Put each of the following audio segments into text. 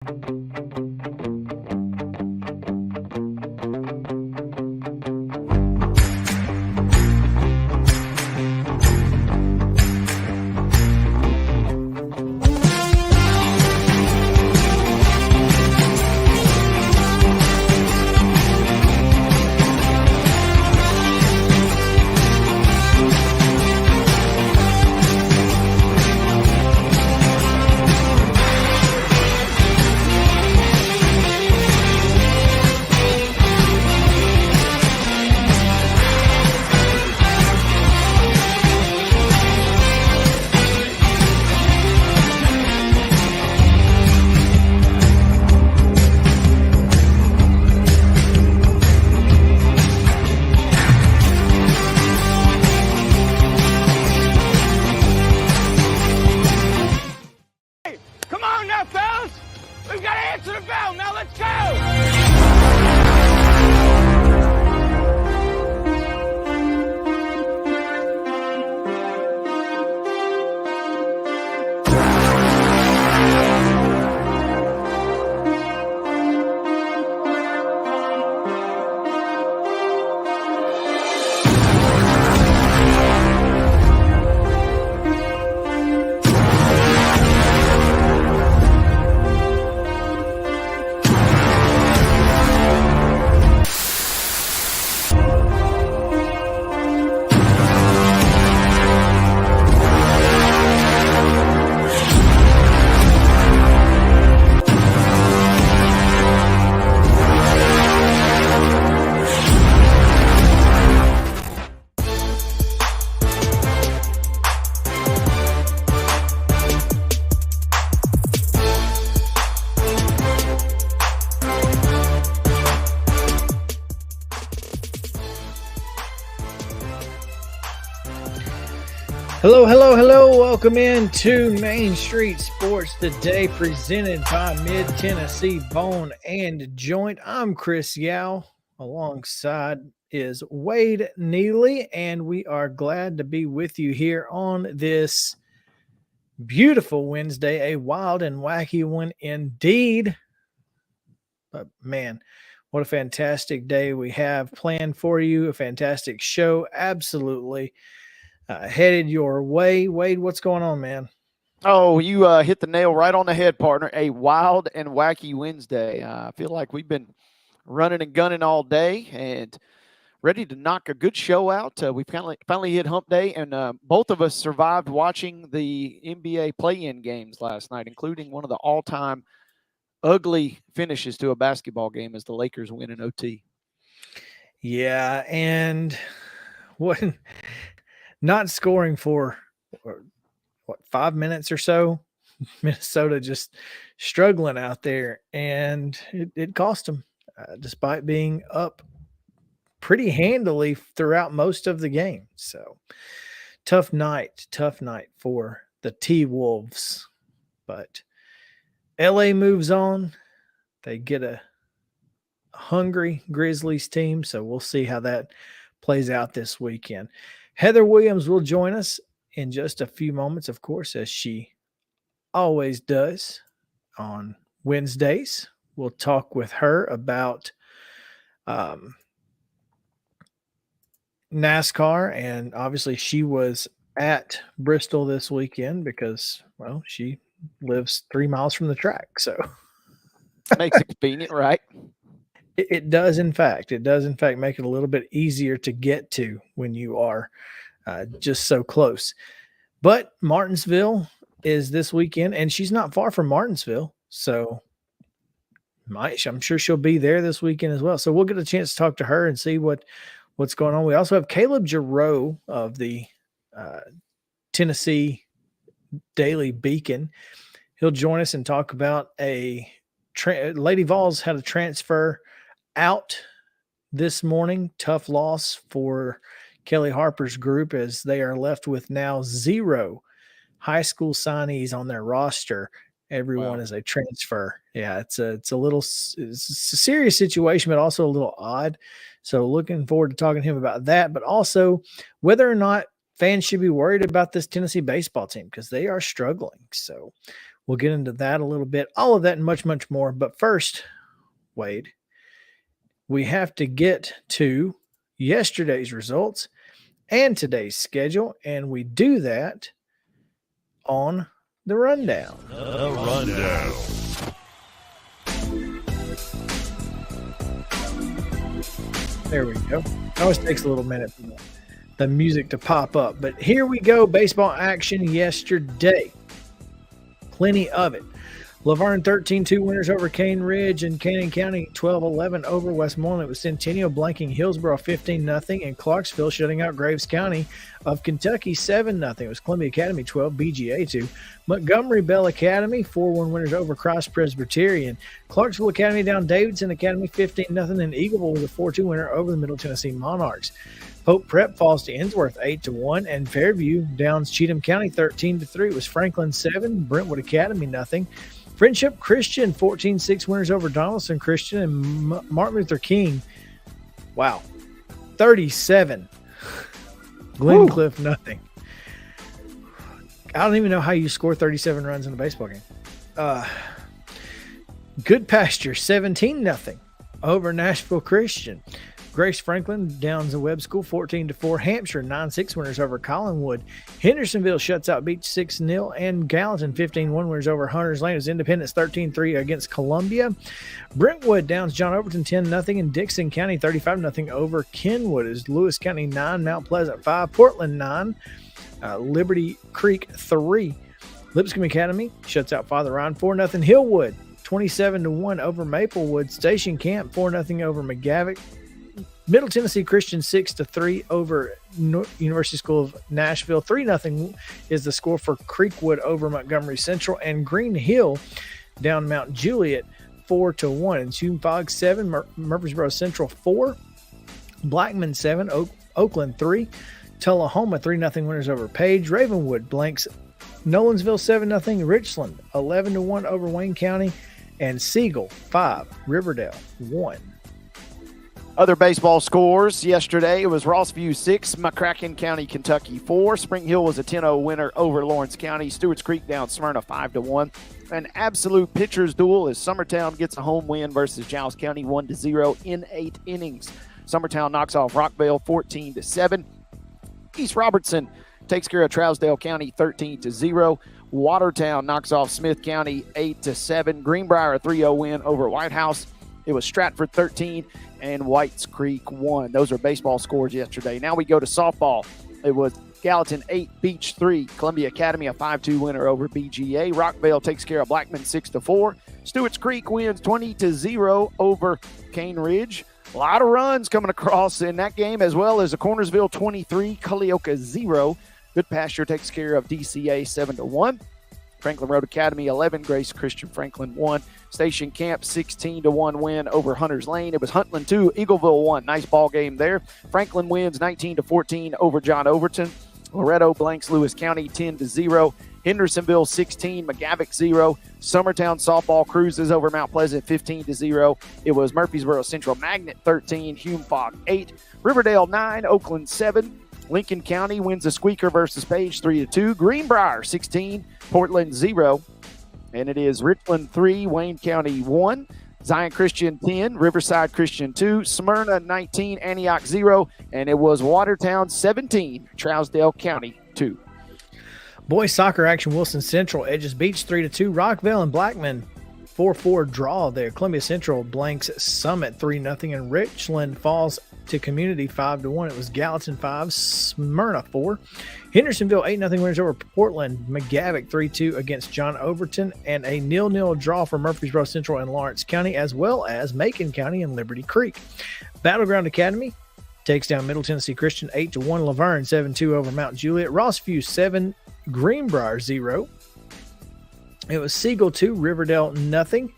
Come on now, fellas! We've got to answer the bell. Now let's go! Hello, hello, hello. Welcome into Main Street Sports Today, presented by Mid-Tennessee Bone and Joint. I'm Chris Yao. Alongside is Wade Neely, and we are glad to be with you here on this beautiful Wednesday, a wild and wacky one indeed. But man, what a fantastic day we have planned for you. A fantastic show. Absolutely. Headed your way. Wade, what's going on, man? Oh, you hit the nail right on the head, partner. A wild and wacky Wednesday. I feel like we've been running and gunning all day and ready to knock a good show out. We finally hit hump day, and both of us survived watching the NBA play-in games last night, including one of the all-time ugly finishes to a basketball game as the Lakers win in OT. Yeah, and what... Not scoring for, 5 minutes or so. Minnesota just struggling out there, and it cost them, despite being up pretty handily throughout most of the game. So tough night for the T-Wolves. But LA moves on. They get a hungry Grizzlies team, so we'll see how that plays out this weekend. Heather Williams will join us in just a few moments, of course, as she always does on Wednesdays. We'll talk with her about NASCAR, and obviously she was at Bristol this weekend because, well, she lives 3 miles from the track. So makes it convenient, right? It does, in fact. It does, in fact, make it a little bit easier to get to when you are just so close. But Martinsville is this weekend, and she's not far from Martinsville. So I'm sure she'll be there this weekend as well. So we'll get a chance to talk to her and see what's going on. We also have Caleb JARREAU of the Tennessee Daily Beacon. He'll join us and talk about Lady Vols had a transfer out this morning. Tough loss for Kelly Harper's group as they are left with now 0 high school signees on their roster. Everyone is a transfer. Yeah, it's a serious situation, but also a little odd. So looking forward to talking to him about that, but also whether or not fans should be worried about this Tennessee baseball team because they are struggling. So We'll get into that a little bit, all of that and much, much more. But first, Wade, we have to get to yesterday's results and today's schedule, and we do that on the rundown. The rundown. There we go. It always takes a little minute for the music to pop up, but here we go. Baseball action yesterday. Plenty of it. Laverne 13-2 winners over Cane Ridge, and Canyon County 12-11 over Westmoreland. It was Centennial blanking Hillsboro 15-0, and Clarksville shutting out Graves County of Kentucky 7-0. It was Columbia Academy 12, BGA 2. Montgomery Bell Academy 4-1 winners over Christ Presbyterian. Clarksville Academy down Davidson Academy 15-0, and Eagleville was a 4-2 winner over the Middle Tennessee Monarchs. Pope Prep falls to Innsworth 8-1, and Fairview downs Cheatham County 13-3. It was Franklin 7, Brentwood Academy 0. Friendship Christian 14-6 winners over Donaldson Christian, and Martin Luther King, wow, 37. Glencliff 0. I don't even know how you score 37 runs in a baseball game. Good Pasture 17-0 over Nashville Christian. Grace Franklin downs the Webb School 14-4. Hampshire 9-6 winners over Collinwood. Hendersonville shuts out Beach 6-0, and Gallatin 15-1 winners over Hunters Lane. It was Independence 13-3 against Columbia. Brentwood downs John Overton 10-0, and Dixon County 35-0 over Kenwood. It was Lewis County 9, Mount Pleasant 5, Portland 9, Liberty Creek 3. Lipscomb Academy shuts out Father Ryan 4-0. Hillwood 27-1 over Maplewood. Station Camp 4-0 over McGavick. Middle Tennessee Christian 6-3 over University School of Nashville. 3-0 is the score for Creekwood over Montgomery Central, and Green Hill down Mount Juliet 4-1. And Hume-Fogg 7, Murfreesboro Central 4, Blackman 7, Oakland 3, Tullahoma 3-0 winners over Page. Ravenwood blanks Nolensville 7-0, Richland 11-1 over Wayne County, and Siegel 5, Riverdale 1. Other baseball scores yesterday, it was Rossview 6, McCracken County, Kentucky 4. Spring Hill was a 10-0 winner over Lawrence County. Stewart's Creek down Smyrna 5-1. An absolute pitcher's duel as Summertown gets a home win versus Giles County 1-0 in 8 innings. Summertown knocks off Rockville 14-7. East Robertson takes care of Trousdale County 13-0. Watertown knocks off Smith County 8-7. Greenbrier a 3-0 win over White House. It was Stratford 13 and Whites Creek 1. Those are baseball scores yesterday. Now we go to softball. It was Gallatin 8, Beach 3. Columbia Academy a 5-2 winner over BGA. Rockville takes care of Blackman 6-4. Stewart's Creek wins 20-0 over Cane Ridge. A lot of runs coming across in that game, as well as a Cornersville 23, Culleoka 0. Good Pasture takes care of DCA 7-1. Franklin Road Academy 11, Grace Christian Franklin 1. Station Camp 16-1 win over Hunters Lane. It was Huntland 2, Eagleville 1. Nice ball game there. Franklin wins 19-14 over John Overton. Loretto blanks Lewis County 10-0. Hendersonville 16, McGavick 0. Summertown softball cruises over Mount Pleasant 15-0. It was Murfreesboro Central Magnet 13, Hume-Fogg 8. Riverdale 9, Oakland 7. Lincoln County wins a squeaker versus Page 3-2. Greenbrier 16, Portland 0. And it is Richland 3, Wayne County 1. Zion Christian 10, Riverside Christian 2, Smyrna 19, Antioch 0. And it was Watertown 17, Trousdale County 2. Boys soccer action, Wilson Central edges Beach 3-2. Rockville and Blackman 4-4 draw there. Columbia Central blanks Summit 3-0, and Richland falls to Community 5-1. It was Gallatin 5, Smyrna 4. Hendersonville 8-0 winners over Portland. McGavick 3-2 against John Overton, and a 0-0 draw for Murfreesboro Central and Lawrence County, as well as Macon County and Liberty Creek. Battleground Academy takes down Middle Tennessee Christian 8-1. Laverne 7-2 over Mount Juliet. Rossview 7, Greenbrier 0. It was Siegel 2, Riverdale 0.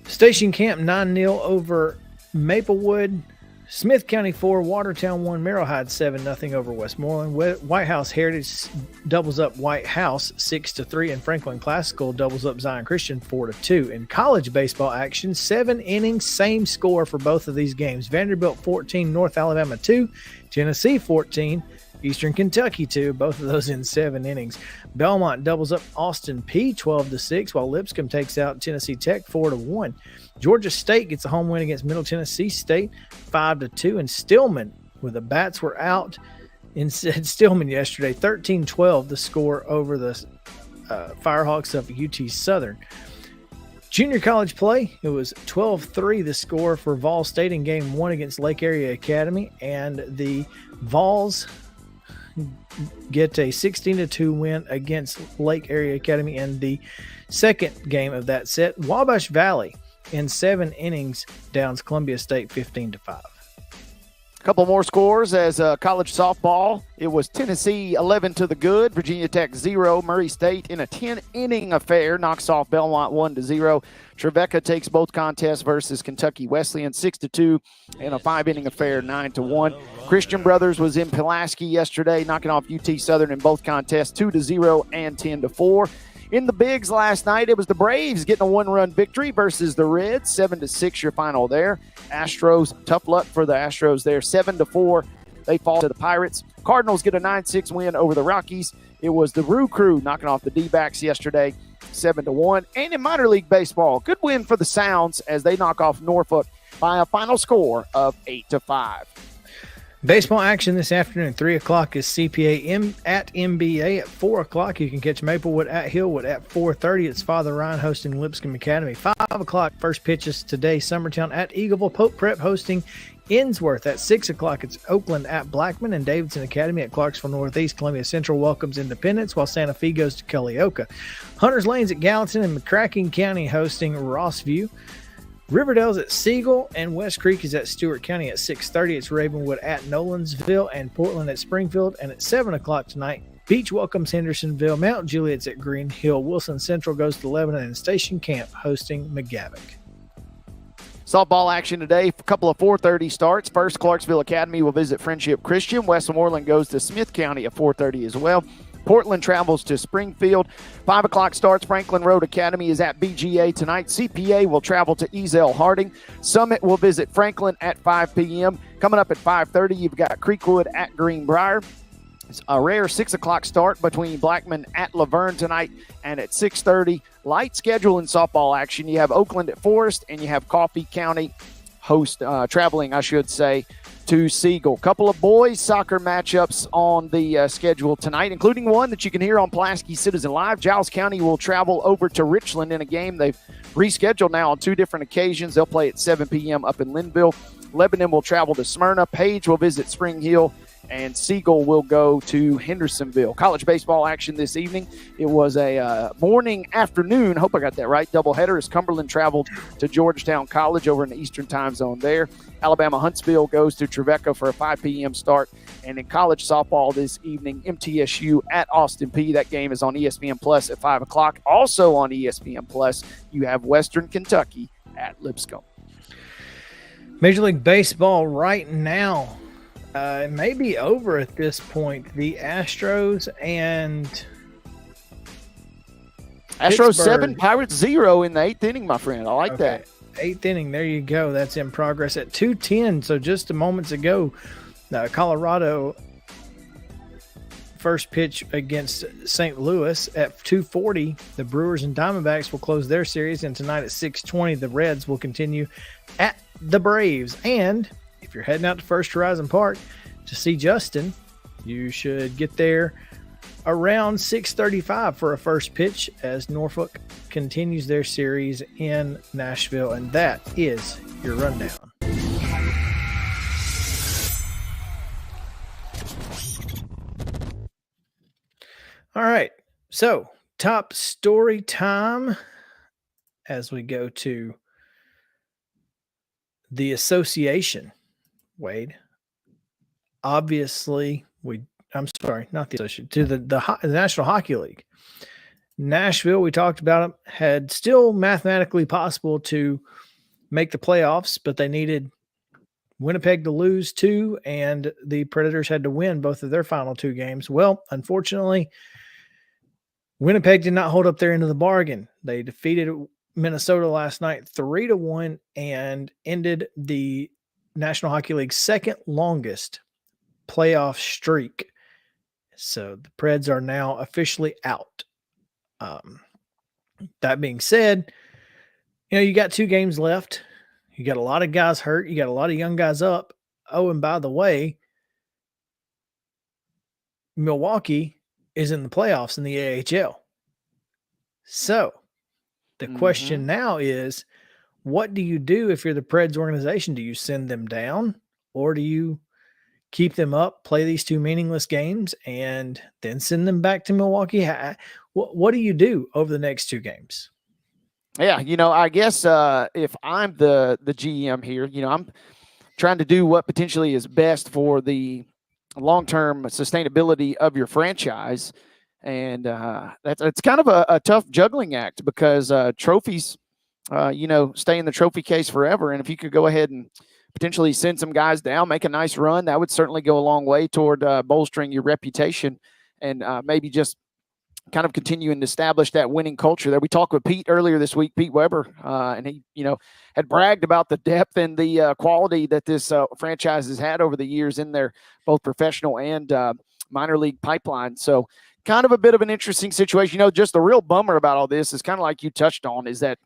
Station Camp 9-0 over Maplewood. Smith County 4, Watertown 1, Merrillhide 7-0 over Westmoreland. White House Heritage doubles up White House 6-3, and Franklin Classical doubles up Zion Christian 4-2. In college baseball action, 7 innings, same score for both of these games. Vanderbilt 14, North Alabama 2, Tennessee 14, Eastern Kentucky 2, both of those in 7 innings. Belmont doubles up Austin P 12-6, while Lipscomb takes out Tennessee Tech 4-1. Georgia State gets a home win against Middle Tennessee State 5-2, and Stillman, with the bats were out in Stillman yesterday, 13-12 the score over the Firehawks of UT Southern. Junior college play, it was 12-3 the score for Vol State in game 1 against Lake Area Academy, and the Vols get a 16-2 win against Lake Area Academy in the second game of that set. Wabash Valley in 7 innings downs Columbia State 15-5. A couple more scores as college softball. It was Tennessee 11 to the good, Virginia Tech 0. Murray State in a 10-inning affair knocks off Belmont 1-0. Trevecca takes both contests versus Kentucky Wesleyan 6-2 in a 5-inning affair 9-1. Christian Brothers was in Pulaski yesterday, knocking off UT Southern in both contests 2-0 and 10-4. In the bigs last night, it was the Braves getting a 1-run victory versus the Reds, 7-6 your final there. Astros, tough luck for the Astros there, 7-4. They fall to the Pirates. Cardinals get a 9-6 win over the Rockies. It was the Rue Crew knocking off the D-backs yesterday, 7-1. And in minor league baseball, good win for the Sounds as they knock off Norfolk by a final score of 8-5. Baseball action this afternoon at 3 o'clock is CPA at MBA. At 4 o'clock, you can catch Maplewood at Hillwood. At 4:30, it's Father Ryan hosting Lipscomb Academy. 5 o'clock, first pitches today, Summertown at Eagleville. Pope Prep hosting Innsworth. At 6 o'clock, it's Oakland at Blackman, and Davidson Academy at Clarksville Northeast. Columbia Central welcomes Independence, while Santa Fe goes to Culleoka. Hunters Lanes at Gallatin, and McCracken County hosting Rossview. Riverdale's at Siegel, and West Creek is at Stewart County. At 6:30, it's Ravenwood at Nolensville, and Portland at Springfield. And at 7 o'clock tonight, Beach welcomes Hendersonville. Mount Juliet's at Green Hill. Wilson Central goes to Lebanon, and Station Camp hosting McGavock. Softball action today, a couple of 4:30 starts. First, Clarksville Academy will visit Friendship Christian. Westmoreland goes to Smith County at 4:30 as well. Portland travels to Springfield. 5 o'clock starts. Franklin Road Academy is at BGA tonight. CPA will travel to Eazell Harding. Summit will visit Franklin at 5 p.m. Coming up at 5:30, you've got Creekwood at Greenbrier. It's a rare 6 o'clock start between Blackman at Laverne tonight. And at 6:30, light schedule in softball action. You have Oakland at Forest, and you have Coffee County traveling, I should say, to Siegel. Couple of boys soccer matchups on the schedule tonight, including one that you can hear on Pulaski Citizen Live. Giles County will travel over to Richland in a game they've rescheduled now on 2 different occasions. They'll play at 7 p.m. up in Linville. Lebanon will travel to Smyrna. Page will visit Spring Hill, and Siegel will go to Hendersonville. College baseball action this evening. It was a morning-afternoon, hope I got that right, doubleheader as Cumberland traveled to Georgetown College over in the Eastern time zone there. Alabama Huntsville goes to Trevecca for a 5 p.m. start. And in college softball this evening, MTSU at Austin P. That game is on ESPN Plus at 5 o'clock. Also on ESPN Plus, you have Western Kentucky at Lipscomb. Major League Baseball right now, it may be over at this point. The Astros and Astros Pittsburgh. 7, Pirates 0 in the 8th inning, my friend. I like that. 8th inning, there you go. That's in progress at 2:10. So just a moments ago, Colorado first pitch against St. Louis at 2:40. The Brewers and Diamondbacks will close their series, and tonight at 6:20, the Reds will continue at the Braves. And if you're heading out to First Horizon Park to see Justin, you should get there around 6:35 for a first pitch as Norfolk continues their series in Nashville. And that is your rundown. All right, so top story time as we go to the association, Wade. Obviously, I'm sorry, not the association, to the National Hockey League. Nashville, we talked about them, had still mathematically possible to make the playoffs, but they needed Winnipeg to lose 2, and the Predators had to win both of their final 2 games. Well, unfortunately, Winnipeg did not hold up their end of the bargain. They defeated Minnesota last night 3-1 and ended the National Hockey League's second longest playoff streak So the Preds are now officially out. That being said, you got 2 games left. You got a lot of guys hurt. You got a lot of young guys up. Oh, and by the way, Milwaukee is in the playoffs in the AHL. So the question now is, what do you do if you're the Preds organization? Do you send them down, or do you keep them up, play these 2 meaningless games, and then send them back to Milwaukee? What do you do over the next 2 games? Yeah, I guess if I'm the GM here, I'm trying to do what potentially is best for the long-term sustainability of your franchise. And it's kind of a tough juggling act because trophies, stay in the trophy case forever. And if you could go ahead and potentially send some guys down, make a nice run, that would certainly go a long way toward bolstering your reputation and maybe just kind of continuing to establish that winning culture there. We talked with Pete earlier this week, Pete Weber, and he, had bragged about the depth and the quality that this franchise has had over the years in their both professional and minor league pipeline. So kind of a bit of an interesting situation. Just the real bummer about all this is kind of like you touched on, is that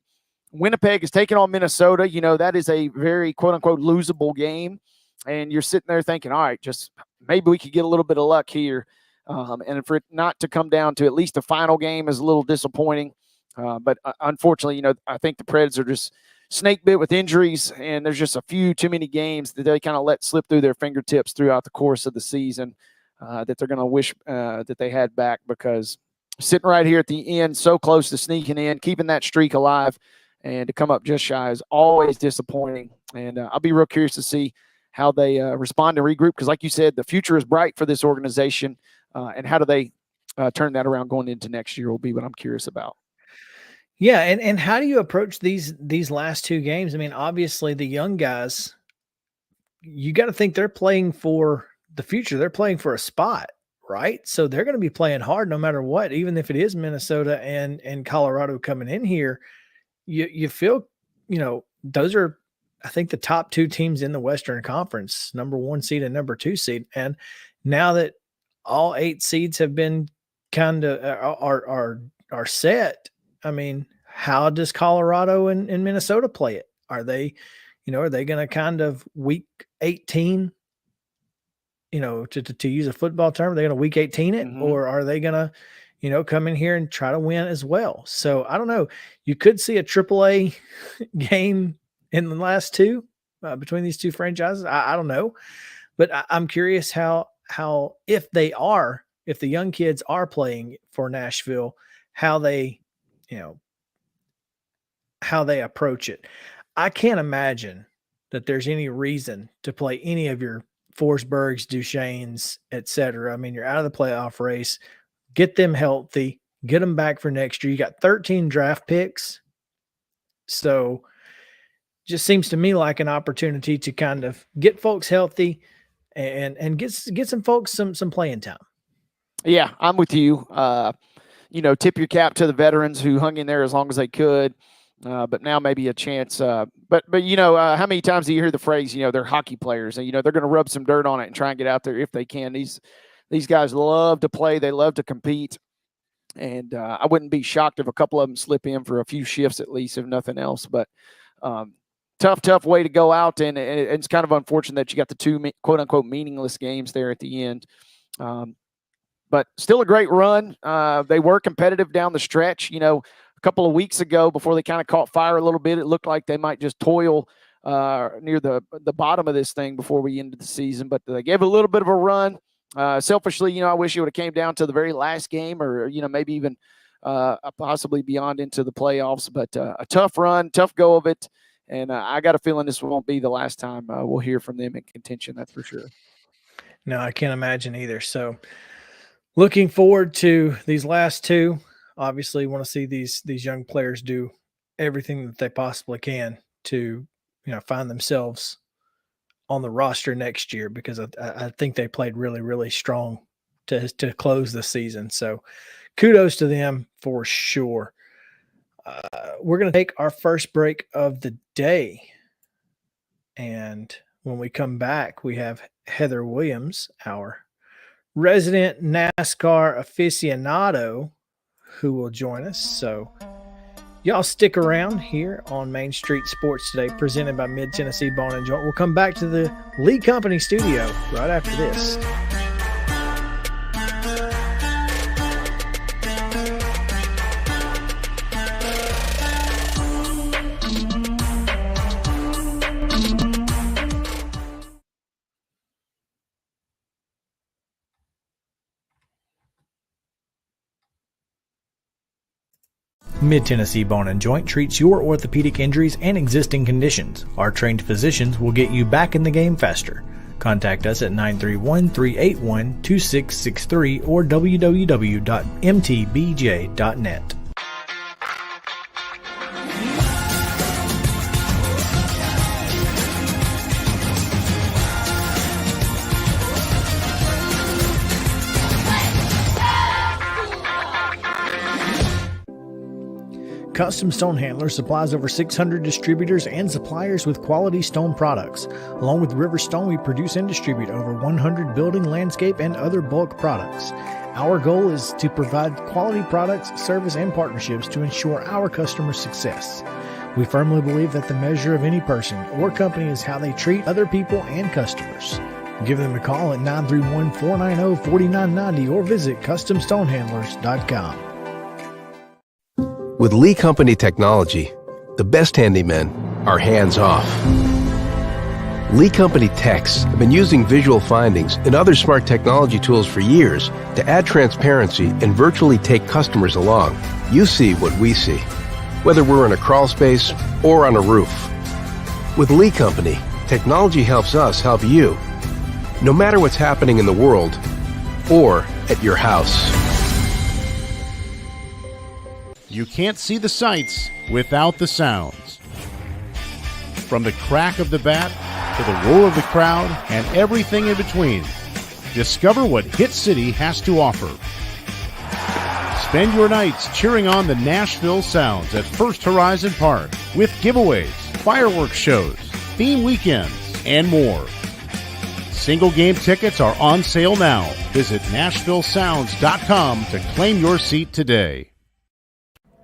Winnipeg is taking on Minnesota. That is a very quote unquote losable game. And you're sitting there thinking, all right, just maybe we could get a little bit of luck here. And for it not to come down to at least the final game is a little disappointing. But unfortunately, I think the Preds are just snake bit with injuries, and there's just a few too many games that they kind of let slip through their fingertips throughout the course of the season that they're going to wish that they had back, because sitting right here at the end, so close to sneaking in, keeping that streak alive, and to come up just shy is always disappointing. And I'll be real curious to see how they respond and regroup, because like you said, the future is bright for this organization. And how do they turn that around going into next year will be what I'm curious about. Yeah, and how do you approach these last 2 games? I mean, obviously the young guys, you got to think they're playing for the future. They're playing for a spot, right? So they're going to be playing hard no matter what, even if it is Minnesota and Colorado coming in here. You feel, those are, I think, the top 2 teams in the Western Conference, number 1 seed and number 2 seed. And now that all 8 seeds have been kind of are set, I mean, how does Colorado and Minnesota play it? Are they going to kind of week 18, to use a football term, they're going to week 18 it, or are they going to, come in here and try to win as well? So I don't know. You could see a AAA game in the last 2 between these 2 franchises. I don't know, but I'm curious how if the young kids are playing for Nashville, how they approach it. I can't imagine that there's any reason to play any of your Forsbergs, Duchesnes, etc. I mean, you're out of the playoff race. Get them healthy, get them back for next year. You got 13 draft picks. So just seems to me like an opportunity to kind of get folks healthy and get some folks some playing time. Yeah, I'm with you. Tip your cap to the veterans who hung in there as long as they could. But now maybe a chance. But how many times do you hear the phrase, they're hockey players, and, they're going to rub some dirt on it and try and get out there if they can. These guys love to play. They love to compete. And I wouldn't be shocked if a couple of them slip in for a few shifts at least, if nothing else. But tough way to go out. And it's kind of unfortunate that you got the 2 quote unquote meaningless games there at the end. But still a great run. They were competitive down the stretch. A couple of weeks ago, before they kind of caught fire a little bit, it looked like they might just toil near the bottom of this thing before we ended the season. But they gave a little bit of a run. Selfishly, I wish it would have came down to the very last game, or maybe even possibly beyond into the playoffs. But a tough run, tough go of it. And I got a feeling this won't be the last time we'll hear from them in contention. That's for sure. No, I can't imagine either. So looking forward to these last 2. Obviously, want to see these young players do everything that they possibly can to, find themselves on the roster next year, because I think they played really, really strong to close the season. So kudos to them for sure. We're going to take our first break of the day. And when we come back, we have Heather Williams, our resident NASCAR aficionado who will join us. So y'all stick around here on Main Street Sports Today, presented by Mid-Tennessee Bone and Joint. We'll come back to the Lee Company studio right after this. Mid-Tennessee Bone and Joint treats your orthopedic injuries and existing conditions. Our trained physicians will get you back in the game faster. Contact us at 931-381-2663 or www.mtbj.net. Custom Stone Handler supplies over 600 distributors and suppliers with quality stone products. Along with River Stone, we produce and distribute over 100 building, landscape, and other bulk products. Our goal is to provide quality products, service, and partnerships to ensure our customers' success. We firmly believe that the measure of any person or company is how they treat other people and customers. Give them a call at 931-490-4990 or visit CustomStonehandlers.com. With Lee Company technology, the best handymen are hands-off. Lee Company techs have been using visual findings and other smart technology tools for years to add transparency and virtually take customers along. You see what we see, whether we're in a crawl space or on a roof. With Lee Company, technology helps us help you, no matter what's happening in the world or at your house. You can't see the sights without the sounds. From the crack of the bat to the roar of the crowd and everything in between, discover what Hit City has to offer. Spend your nights cheering on the Nashville Sounds at First Horizon Park with giveaways, fireworks shows, theme weekends, and more. Single game tickets are on sale now. Visit NashvilleSounds.com to claim your seat today.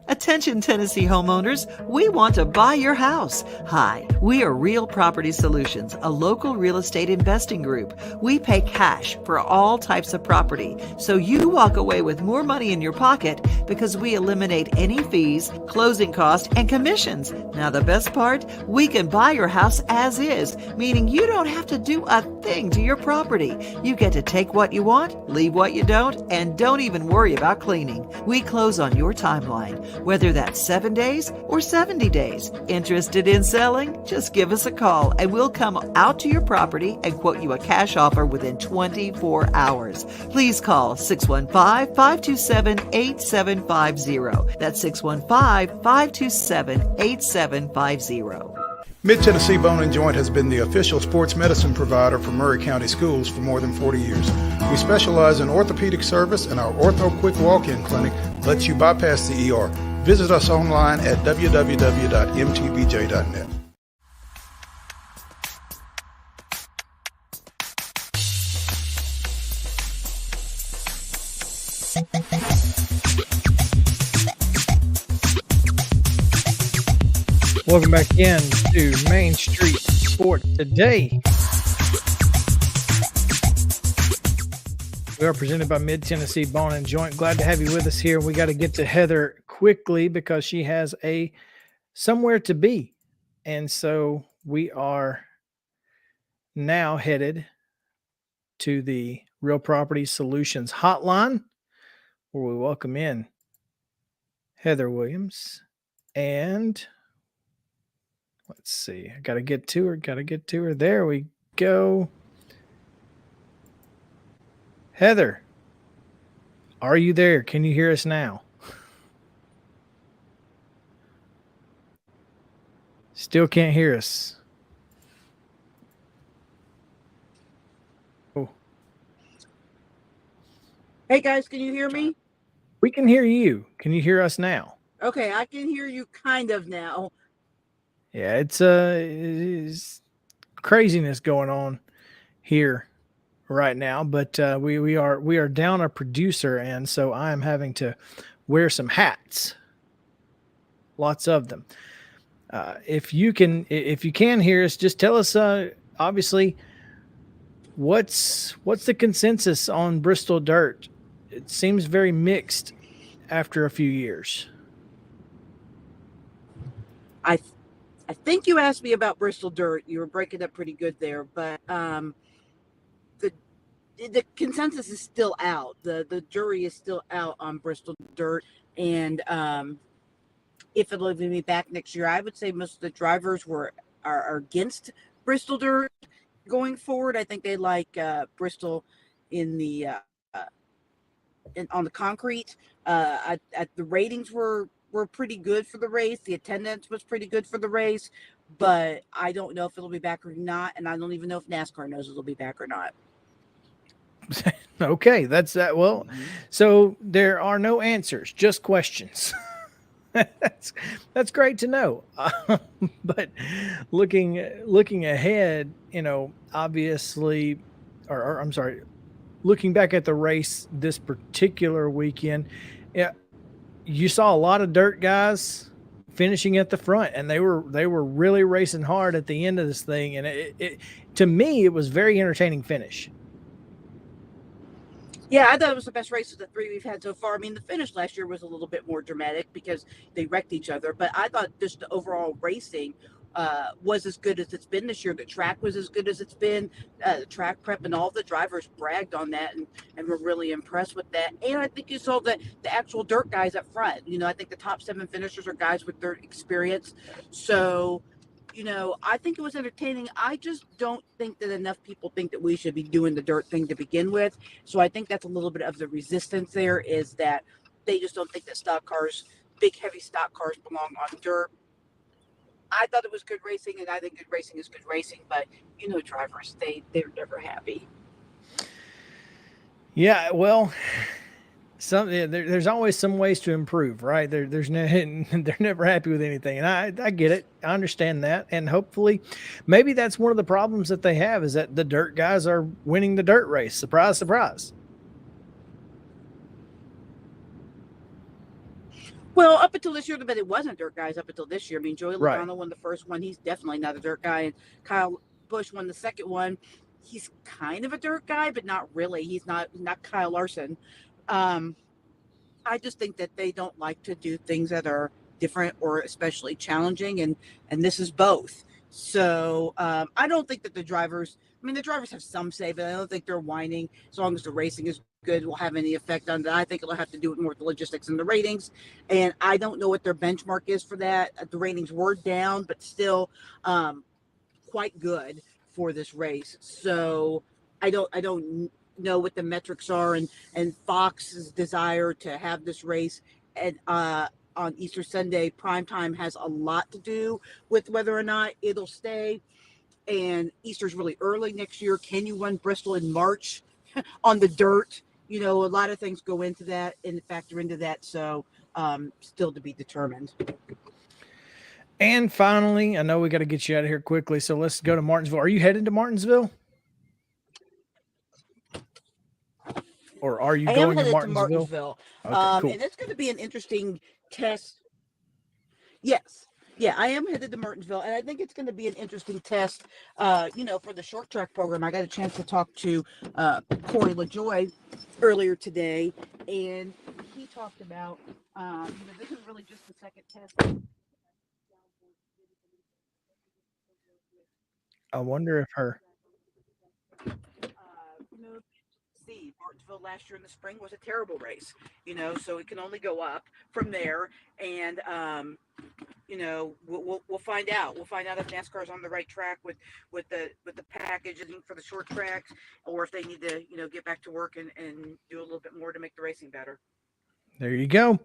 Attention Tennessee homeowners, we want to buy your house. Hi, we are Real Property Solutions, a local real estate investing group. We pay cash for all types of property, so you walk away with more money in your pocket because we eliminate any fees, closing costs, and commissions. Now the best part, we can buy your house as is, meaning you don't have to do a thing to your property. You get to take what you want, leave what you don't, and don't even worry about cleaning. We close on your timeline, whether that's 7 days or 70 days. Interested in selling? Just give us a call and we'll come out to your property and quote you a cash offer within 24 hours. Please call 615-527-8750. That's 615-527-8750. Mid-Tennessee Bone & Joint has been the official sports medicine provider for Murray County Schools for more than 40 years. We specialize in orthopedic service, and our Ortho Quick Walk-In Clinic lets you bypass the ER. Visit us online at www.mtbj.net. Welcome back in to Main Street Sports Today. We are presented by Mid-Tennessee Bone and Joint. Glad to have you with us here. We got to get to Heather quickly because she has somewhere to be. And so we are now headed to the Real Property Solutions hotline, where we welcome in Heather Williams. And let's see. I got to get to her. There we go. Heather, are you there? Can you hear us now? Still can't hear us. Oh. Hey guys, can you hear me? We can hear you. Can you hear us now? Okay, I can hear you kind of now. Yeah, it's craziness going on here right now, but we are down a producer, and so I am having to wear some hats, lots of them. If you can hear us, just tell us. Obviously, what's the consensus on Bristol dirt? It seems very mixed after a few years. I think you asked me about Bristol dirt. You were breaking up pretty good there, but the consensus is still out. The jury is still out on Bristol dirt, and if it'll be back next year, I would say most of the drivers are against Bristol dirt going forward. I think they like Bristol in the on the concrete. The ratings were pretty good for the race. The attendance was pretty good for the race, but I don't know if it'll be back or not, and I don't even know if NASCAR knows it'll be back or not. Okay, that's that. Well, so there are no answers, just questions. That's great to know. But looking ahead, obviously, or I'm sorry, looking back at the race this particular weekend, yeah, you saw a lot of dirt guys finishing at the front, and they were really racing hard at the end of this thing, and it to me it was very entertaining finish. Yeah, I thought it was the best race of the three we've had so far. I mean, the finish last year was a little bit more dramatic because they wrecked each other, but I thought just the overall racing was as good as it's been this year. The track was as good as it's been. The track prep and all the drivers bragged on that and were really impressed with that. And I think you saw the actual dirt guys up front. I think the top 7 finishers are guys with dirt experience. So, I think it was entertaining. I just don't think that enough people think that we should be doing the dirt thing to begin with. So I think that's a little bit of the resistance there, is that they just don't think that stock cars, big, heavy stock cars, belong on dirt. I thought it was good racing, and I think good racing is good racing, but drivers, they're never happy. Yeah, well, there's always some ways to improve, right? There's no, they're never happy with anything, and I get it. I understand that, and hopefully, maybe that's one of the problems that they have, is that the dirt guys are winning the dirt race. Surprise, surprise. Well, up until this year, but it wasn't dirt guys up until this year. I mean, Joey Logano Right. won the first one. He's definitely not a dirt guy. And Kyle Busch won the second one. He's kind of a dirt guy, but not really. He's not Kyle Larson. I just think that they don't like to do things that are different or especially challenging, and this is both. So I don't think that the drivers have some say, but I don't think they're whining. As long as the racing is good, will have any effect on that. I think it'll have to do with more with the logistics and the ratings, and I don't know what their benchmark is for that. The ratings were down, but still quite good for this race. So I don't know what the metrics are, and Fox's desire to have this race and on Easter Sunday primetime has a lot to do with whether or not it'll stay. And Easter's really early next year. Can you run Bristol in March on the dirt? A lot of things go into that and factor into that. So still to be determined. And finally, I know we got to get you out of here quickly, so let's go to Martinsville. Are you headed to Martinsville? Or are you going to Martinsville? Okay, cool. And it's going to be an interesting test. Yes. Yeah, I am headed to Martinsville, and I think it's going to be an interesting test, for the short track program. I got a chance to talk to Corey LaJoy earlier today, and he talked about, this is really just the second test. I wonder if her... Martinsville last year in the spring was a terrible race, so it can only go up from there. And, we'll find out. We'll find out if NASCAR is on the right track with the packaging for the short tracks, or if they need to, get back to work and do a little bit more to make the racing better. There you go.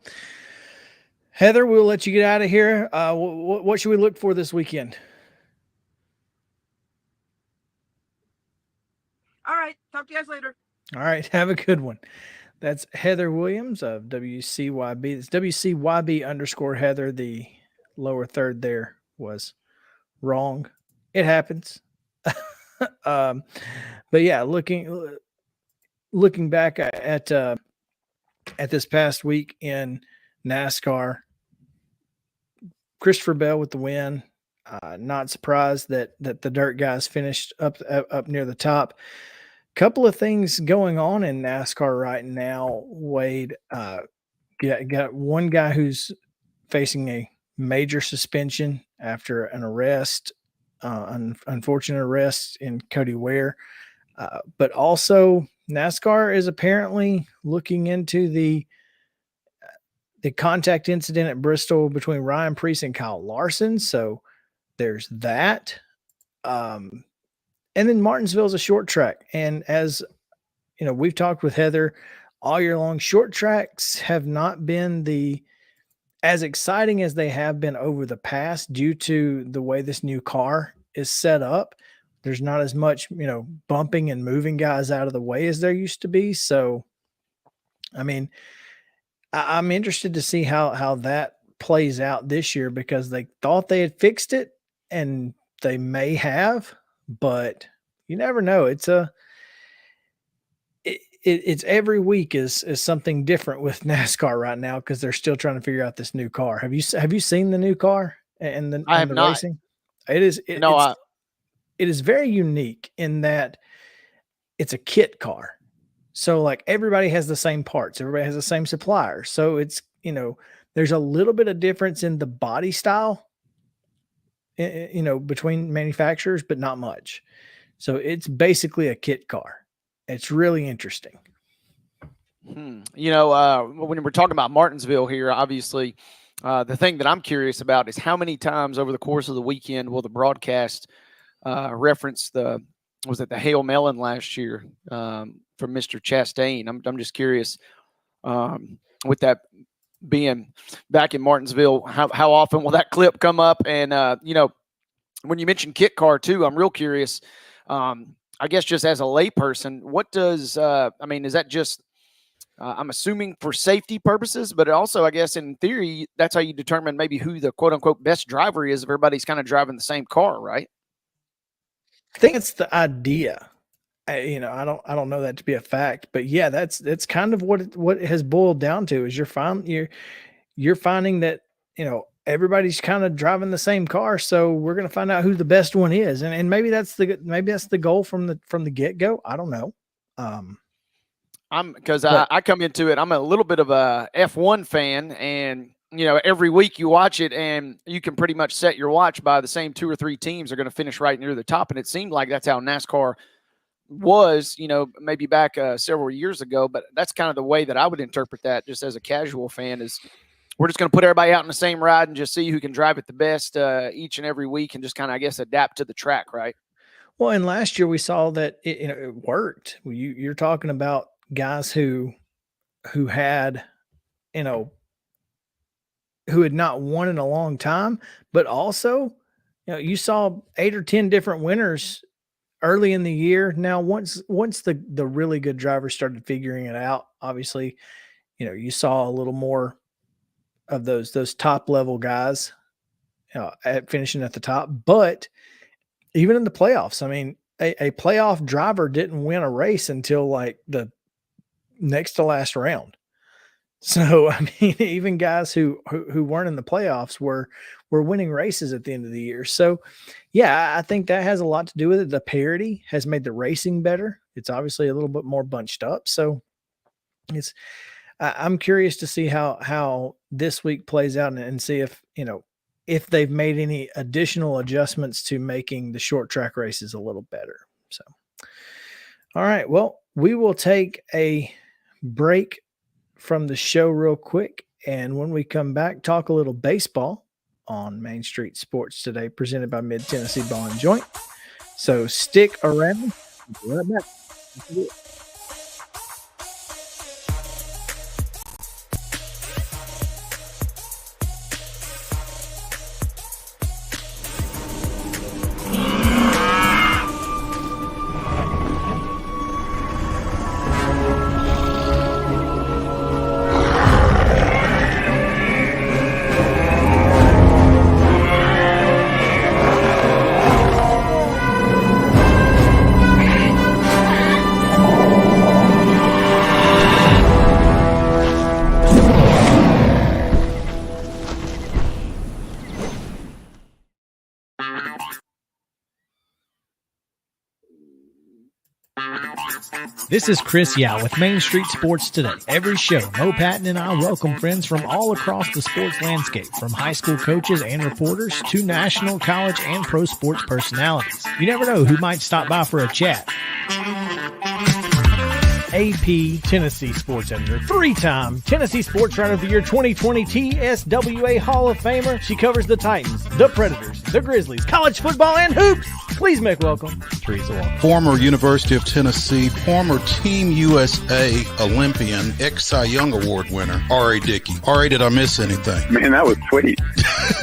Heather, we'll let you get out of here. What should we look for this weekend? All right. Talk to you guys later. All right. Have a good one. That's Heather Williams of WCYB. It's WCYB_Heather. The lower third there was wrong. It happens. But yeah, looking back at this past week in NASCAR, Christopher Bell with the win. Not surprised that the dirt guys finished up near the top. Couple of things going on in NASCAR right now, Wade. Got one guy who's facing a major suspension after an arrest, unfortunate arrest in Cody Ware. But also NASCAR is apparently looking into the contact incident at Bristol between Ryan Preece and Kyle Larson. So there's that. And then Martinsville is a short track. And as you know, we've talked with Heather all year long, short tracks have not been as exciting as they have been over the past due to the way this new car is set up. There's not as much, bumping and moving guys out of the way as there used to be. So, I mean, I'm interested to see how that plays out this year, because they thought they had fixed it, and they may have, but you never know. It's every week is something different with NASCAR right now, because they're still trying to figure out this new car. Have you seen the new car and the I have not. racing? It is very unique in that it's a kit car. So like everybody has the same parts, everybody has the same supplier. So it's, there's a little bit of difference in the body style, between manufacturers, but not much. So it's basically a kit car. It's really interesting. When we're talking about Martinsville here, obviously, the thing that I'm curious about is how many times over the course of the weekend will the broadcast reference the Hail Melon last year from Mr. Chastain. I'm just curious, with that being back in Martinsville, how often will that clip come up? And when you mentioned kit car too, I'm real curious. I guess just as a layperson, what does is that just I'm assuming for safety purposes, but also I guess in theory that's how you determine maybe who the quote unquote best driver is if everybody's kind of driving the same car, right? I think it's the idea. I don't know that to be a fact, but yeah, that's kind of what it has boiled down to. Is you're finding that everybody's kind of driving the same car, so we're going to find out who the best one is, and maybe that's the goal from the get go. I don't know. I come into it. I'm a little bit of a F1 fan, and every week you watch it, and you can pretty much set your watch by the same 2 or 3 teams are going to finish right near the top, and it seemed like that's how NASCAR was, maybe back several years ago. But that's kind of the way that I would interpret that, just as a casual fan, is we're just going to put everybody out in the same ride and just see who can drive it the best each and every week, and just kind of, I guess, adapt to the track, right? Well, and last year we saw that it worked. You're talking about guys who had, who had not won in a long time, but also, you saw 8 or 10 different winners early in the year. Now, once the really good drivers started figuring it out, obviously, you saw a little more of those top level guys at finishing at the top. But even in the playoffs, a playoff driver didn't win a race until like the next to last round. So, even guys who weren't in the playoffs were winning races at the end of the year. So, yeah, I think that has a lot to do with it. The parity has made the racing better. It's obviously a little bit more bunched up. So, I'm curious to see how this week plays out and see if they've made any additional adjustments to making the short track races a little better. So, all right, well, we will take a break from the show real quick, and when we come back, talk a little baseball on Main Street Sports Today, presented by Mid Tennessee Ball and Joint. So stick around. We'll be right back. This is Chris Yao with Main Street Sports Today. Every show, Mo Patton and I welcome friends from all across the sports landscape, from high school coaches and reporters to national, college, and pro sports personalities. You never know who might stop by for a chat. AP Tennessee Sports Editor, three-time Tennessee Sports Writer of the Year 2020 TSWA Hall of Famer. She covers the Titans, the Predators, the Grizzlies, college football, and hoops. Please make welcome Teresa Walker. Former University of Tennessee, former Team USA Olympian, ex-Cy Young Award winner, R.A. Dickey. R.A., did I miss anything? Man, that was sweet.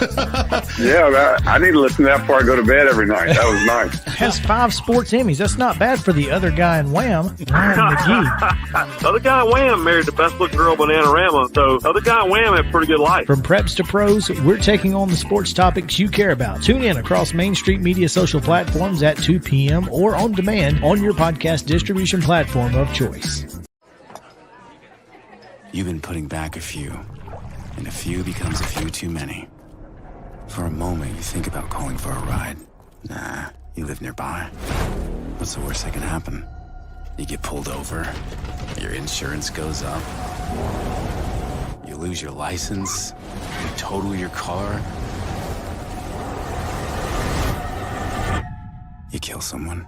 I need to listen to that before I go to bed every night. That was nice. Has 5 sports Emmys. That's not bad for the other guy in Wham, Ryan McGee. The other guy in Wham married the best-looking girl, Bananarama, so the other guy in Wham had a pretty good life. From preps to pros, we're taking on the sports topics you care about. Tune in across Main Street Media social platforms at 2 p.m. or on demand on your podcast distribution platform of choice. You've been putting back a few, and a few becomes a few too many. For a moment, you think about calling for a ride. Nah, you live nearby. What's the worst that can happen? You get pulled over, your insurance goes up, you lose your license, you total your car, you kill someone.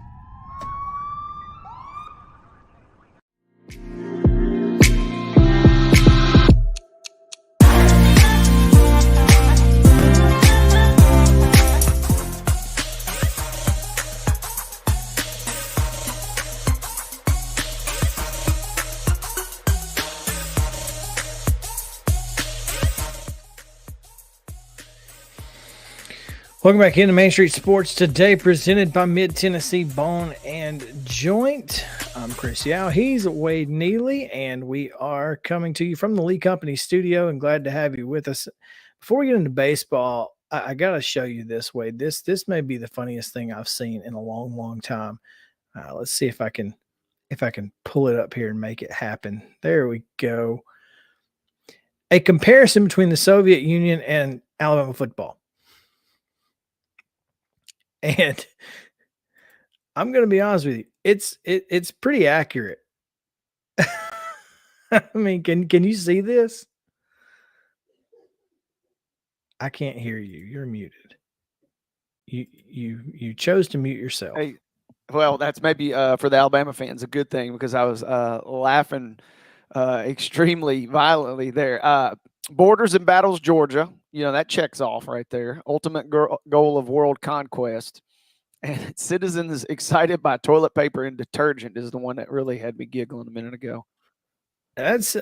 Welcome back into Main Street Sports Today, presented by Mid-Tennessee Bone and Joint. I'm Chris Yao. He's Wade Neely, and we are coming to you from the Lee Company studio, and glad to have you with us. Before we get into baseball, I got to show you this, Wade. This may be the funniest thing I've seen in a long, long time. Let's see if I can pull it up here and make it happen. There we go. A comparison between the Soviet Union and Alabama football. And I'm going to be honest with you, it's pretty accurate. I mean, can you see this? I can't hear you. You're muted. You chose to mute yourself. Hey, well, that's maybe for the Alabama fans a good thing, because I was laughing extremely violently there. Borders and battles, Georgia. You know, that checks off right there. Ultimate goal of world conquest. And citizens excited by toilet paper and detergent is the one that really had me giggling a minute ago. That's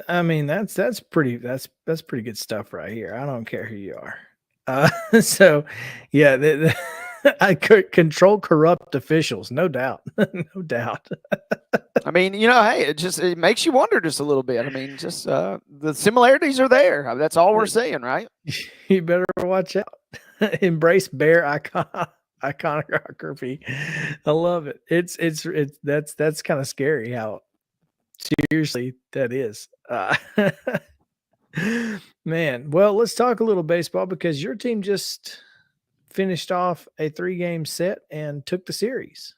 pretty good stuff right here. I don't care who you are. So yeah, I could control corrupt officials, no doubt. No doubt. I mean, you know, hey, it makes you wonder just a little bit. I mean, just the similarities are there. That's all we're saying, right? You better watch out. Embrace bear iconography. I love it. That's kind of scary how seriously that is. Man, well, let's talk a little baseball, because your team just finished off a 3-game set and took the series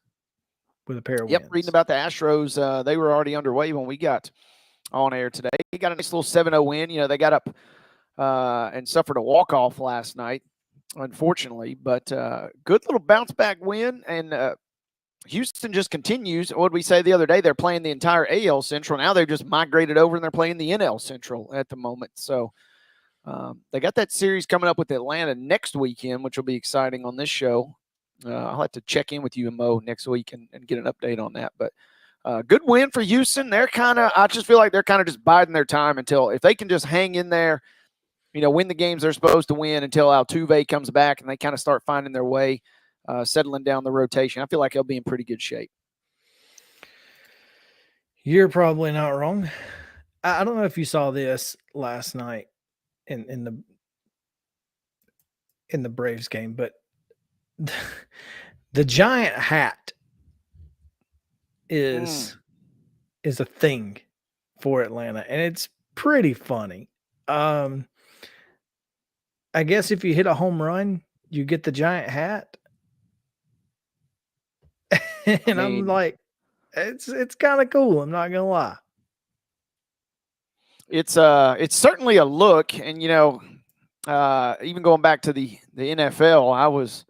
with a pair of wins. Yep, reading about the Astros. They were already underway when we got on air today. They got a nice little 7-0 win. You know, they got up and suffered a walk-off last night, unfortunately. But good little bounce-back win. And Houston just continues. What did we say the other day? They're playing the entire AL Central. Now they've just migrated over and they're playing the NL Central at the moment. So they got that series coming up with Atlanta next weekend, which will be exciting on this show. I'll have to check in with you and Mo next week and get an update on that. But good win for Houston. I just feel like they're kind of just biding their time until, if they can just hang in there, you know, win the games they're supposed to win until Altuve comes back and they kind of start finding their way, settling down the rotation. I feel like they'll be in pretty good shape. You're probably not wrong. I don't know if you saw this last night in the Braves game, but the giant hat is a thing for Atlanta, and it's pretty funny. I guess if you hit a home run, you get the giant hat. And I'm like, it's kind of cool. I'm not gonna lie. It's certainly a look, and even going back to the NFL,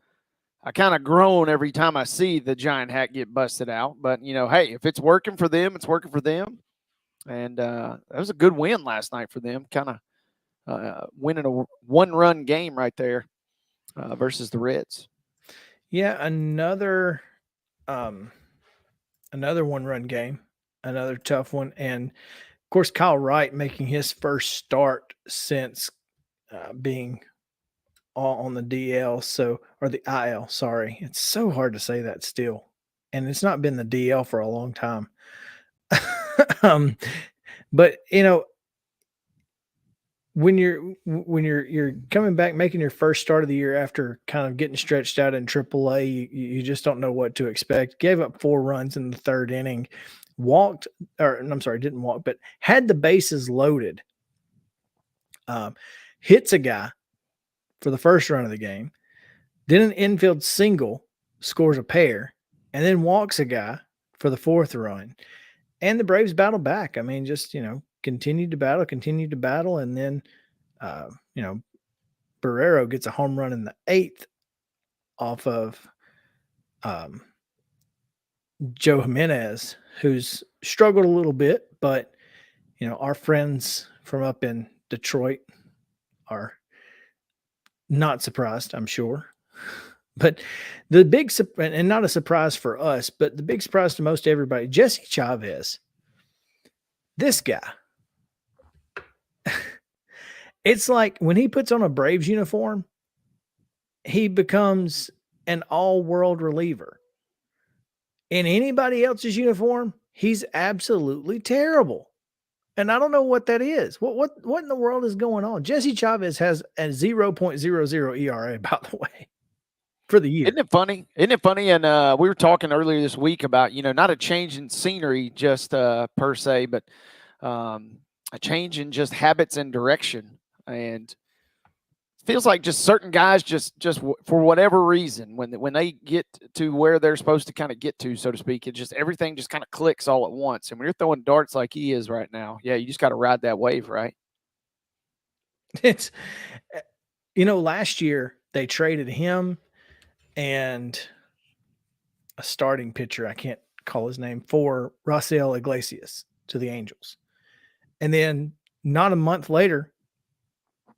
I kind of groan every time I see the giant hat get busted out. But hey, if it's working for them, it's working for them. And that was a good win last night for them. Kind of winning a one-run game right there versus the Reds. Yeah, another one-run game, another tough one, and of course Kyle Wright making his first start since being on the DL, or the IL. Sorry, it's so hard to say that still, and it's not been the DL for a long time. But when you're coming back, making your first start of the year after kind of getting stretched out in AAA, you just don't know what to expect. Gave up 4 runs in the 3rd inning, didn't walk, but had the bases loaded. Hits a guy for the first run of the game, then an infield single, scores a pair, and then walks a guy for the 4th run. And the Braves battled back. I mean, just, continued to battle. And then, Barrero gets a home run in the 8th off of Joe Jimenez, who's struggled a little bit, but, our friends from up in Detroit are not surprised, I'm sure. But the big, and not a surprise for us, but the big surprise to most everybody, Jesse Chavez, this guy. It's like when he puts on a Braves uniform, he becomes an all-world reliever. In anybody else's uniform, he's absolutely terrible. And I don't know what that is. What in the world is going on? Jesse Chavez has a 0.00 ERA, by the way, for the year. Isn't it funny? And we were talking earlier this week about, not a change in scenery just per se, but a change in just habits and direction. And feels like just certain guys just for whatever reason, when they get to where they're supposed to kind of get to, so to speak, everything just kind of clicks all at once. And when you're throwing darts like he is right now, yeah, you just got to ride that wave, right? It's, last year they traded him and a starting pitcher, I can't call his name, for Rafael Iglesias to the Angels. And then not a month later,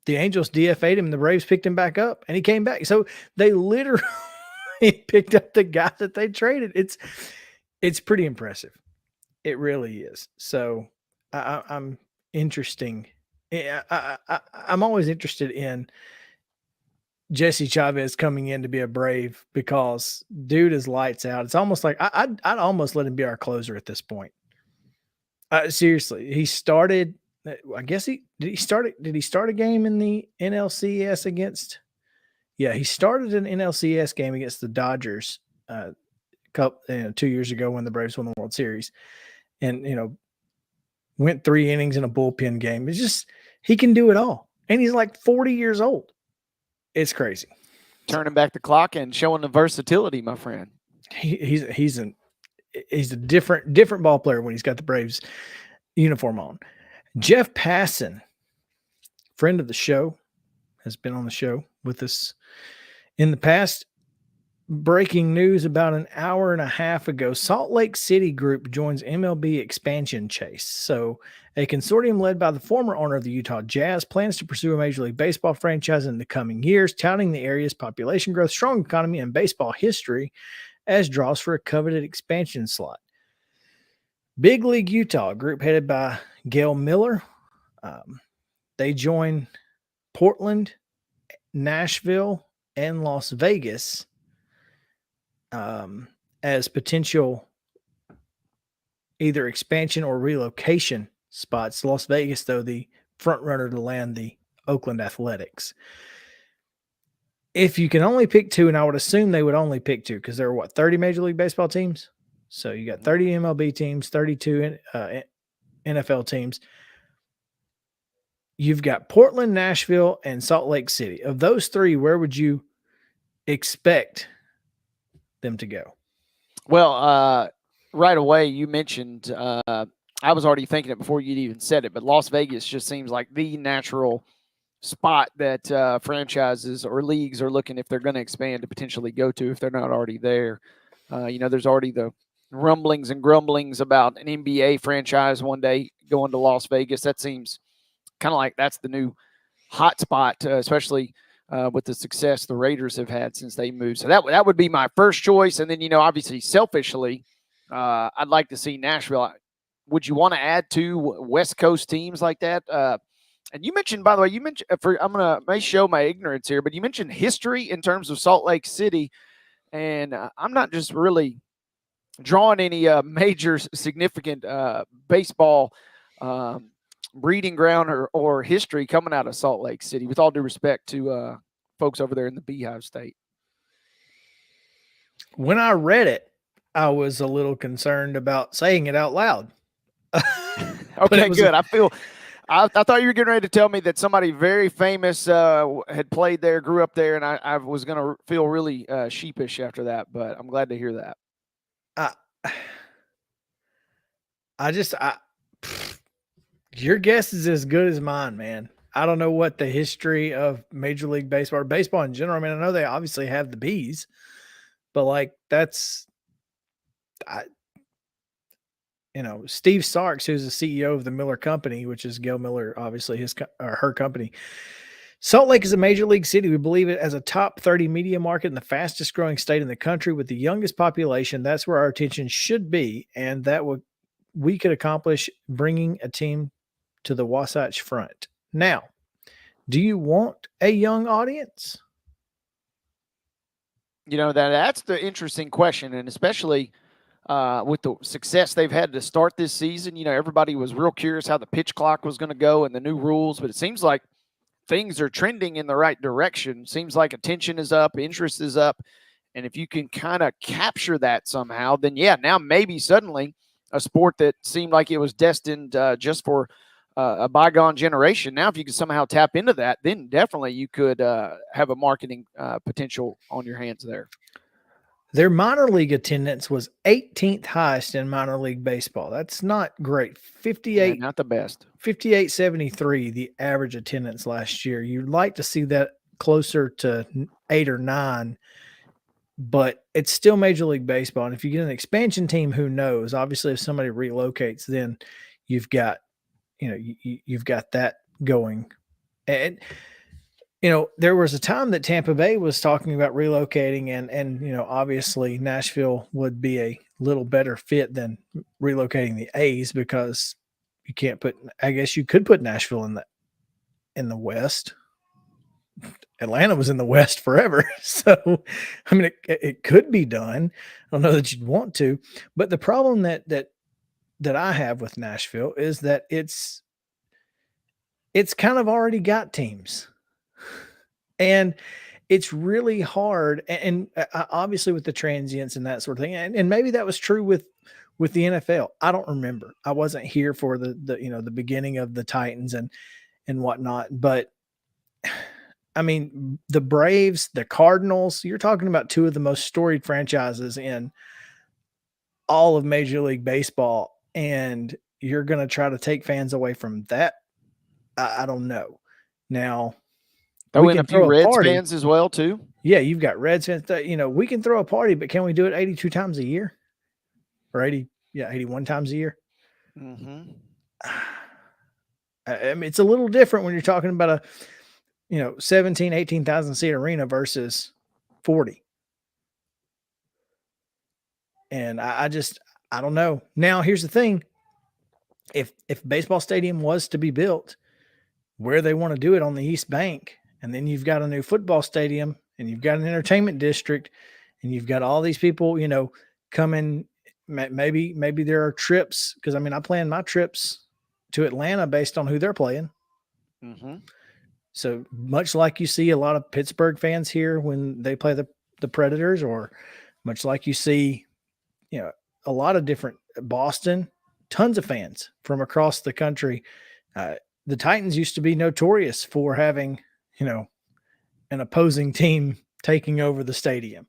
the Angels DFA'd him and the Braves picked him back up and he came back. So they literally picked up the guy that they traded. It's pretty impressive. It really is. So I'm interesting. I'm always interested in Jesse Chavez coming in to be a Brave because dude is lights out. It's almost like I'd almost let him be our closer at this point. Seriously, he started. I guess did he start a game in the NLCS against? Yeah, he started an NLCS game against the Dodgers, 2 years ago when the Braves won the World Series, and went 3 innings in a bullpen game. It's just he can do it all, and he's like 40 years old. It's crazy. Turning back the clock and showing the versatility, my friend. He's a different ball player when he's got the Braves uniform on. Jeff Passan, friend of the show, has been on the show with us in the past. Breaking news about an hour and a half ago, Salt Lake City Group joins MLB expansion chase. So a consortium led by the former owner of the Utah Jazz plans to pursue a Major League Baseball franchise in the coming years, touting the area's population growth, strong economy, and baseball history as draws for a coveted expansion slot. Big League Utah, group headed by Gail Miller. They join Portland, Nashville, and Las Vegas as potential either expansion or relocation spots. Las Vegas, though, the front runner to land the Oakland Athletics. If you can only pick 2, and I would assume they would only pick 2 because there are 30 Major League Baseball teams? So you got 30 MLB teams, 32 NFL teams. You've got Portland, Nashville, and Salt Lake City. Of those 3, where would you expect them to go? Well, right away you mentioned, I was already thinking it before you'd even said it, but Las Vegas just seems like the natural spot that franchises or leagues are looking, if they're going to expand, to potentially go to if they're not already there. There's already the rumblings and grumblings about an NBA franchise one day going to Las Vegas. That seems kind of like that's the new hot spot, especially with the success the Raiders have had since they moved. So that would be my first choice. And then, obviously selfishly, I'd like to see Nashville. Would you want to add two West Coast teams like that? And you mentioned, by the way, may show my ignorance here, but you mentioned history in terms of Salt Lake City. And I'm not just really drawing any major significant baseball breeding ground or history coming out of Salt Lake City, with all due respect to folks over there in the Beehive State. When I read it, I was a little concerned about saying it out loud. Okay, good. I thought you were getting ready to tell me that somebody very famous had played there, grew up there, and I was going to feel really sheepish after that, but I'm glad to hear that. Your guess is as good as mine, man. I don't know what the history of Major League Baseball or baseball in general. I mean, I know they obviously have the bees, but Steve Sarks, who's the CEO of the Miller Company, which is Gail Miller, obviously her company. Salt Lake is a major league city. We believe it as a top 30 media market in the fastest growing state in the country with the youngest population. That's where our attention should be, and we could accomplish bringing a team to the Wasatch Front. Now, do you want a young audience? That's the interesting question, and especially with the success they've had to start this season. Everybody was real curious how the pitch clock was going to go and the new rules, but it seems like things are trending in the right direction. Seems like attention is up, interest is up, and if you can kind of capture that somehow, then now maybe suddenly a sport that seemed like it was destined just for a bygone generation. Now, if you could somehow tap into that, then definitely you could have a marketing potential on your hands there. Their minor league attendance was 18th highest in minor league baseball. That's not great. 58, not the best. 58.73, the average attendance last year. You'd like to see that closer to 8 or 9, but it's still Major League Baseball. And if you get an expansion team, who knows? Obviously, if somebody relocates, then you've got that going. And there was a time that Tampa Bay was talking about relocating, and obviously Nashville would be a little better fit than relocating the A's, because you can't I guess you could put Nashville in the West. Atlanta was in the West forever. So, I mean, it could be done. I don't know that you'd want to, but the problem that I have with Nashville is that it's kind of already got teams. And it's really hard. And obviously with the transients and that sort of thing. And maybe that was true with the NFL. I don't remember. I wasn't here for the beginning of the Titans and whatnot. But I mean, the Braves, the Cardinals, you're talking about two of the most storied franchises in all of Major League Baseball. And you're going to try to take fans away from that. I don't know. Now, we can throw a Reds fans as well too. Yeah, you've got Reds fans. We can throw a party, but can we do it 82 times a year? Or 81 times a year? Mm-hmm. I mean, it's a little different when you're talking about a 17, 18,000 seat arena versus 40. And I don't know. Now, here's the thing. If baseball stadium was to be built where they want to do it on the East Bank, and then you've got a new football stadium, and you've got an entertainment district, and you've got all these people, coming. Maybe there are trips, because I mean, I plan my trips to Atlanta based on who they're playing. Mm-hmm. So much like you see a lot of Pittsburgh fans here when they play the Predators, or much like you see, a lot of different Boston, tons of fans from across the country. The Titans used to be notorious for having, an opposing team taking over the stadium.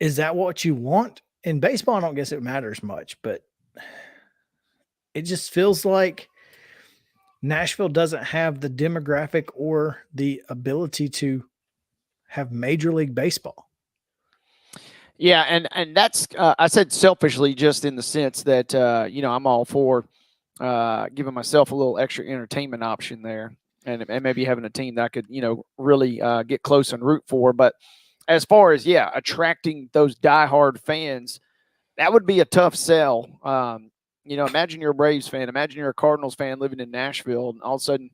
is that what you want? In baseball, I don't guess it matters much, but it just feels like Nashville doesn't have the demographic or the ability to have Major League Baseball. Yeah, and that's I said selfishly, just in the sense that I'm all for giving myself a little extra entertainment option there, and maybe having a team that I could really get close and root for. But as far as attracting those diehard fans, that would be a tough sell. Imagine you're a Braves fan, imagine you're a Cardinals fan living in Nashville, and all of a sudden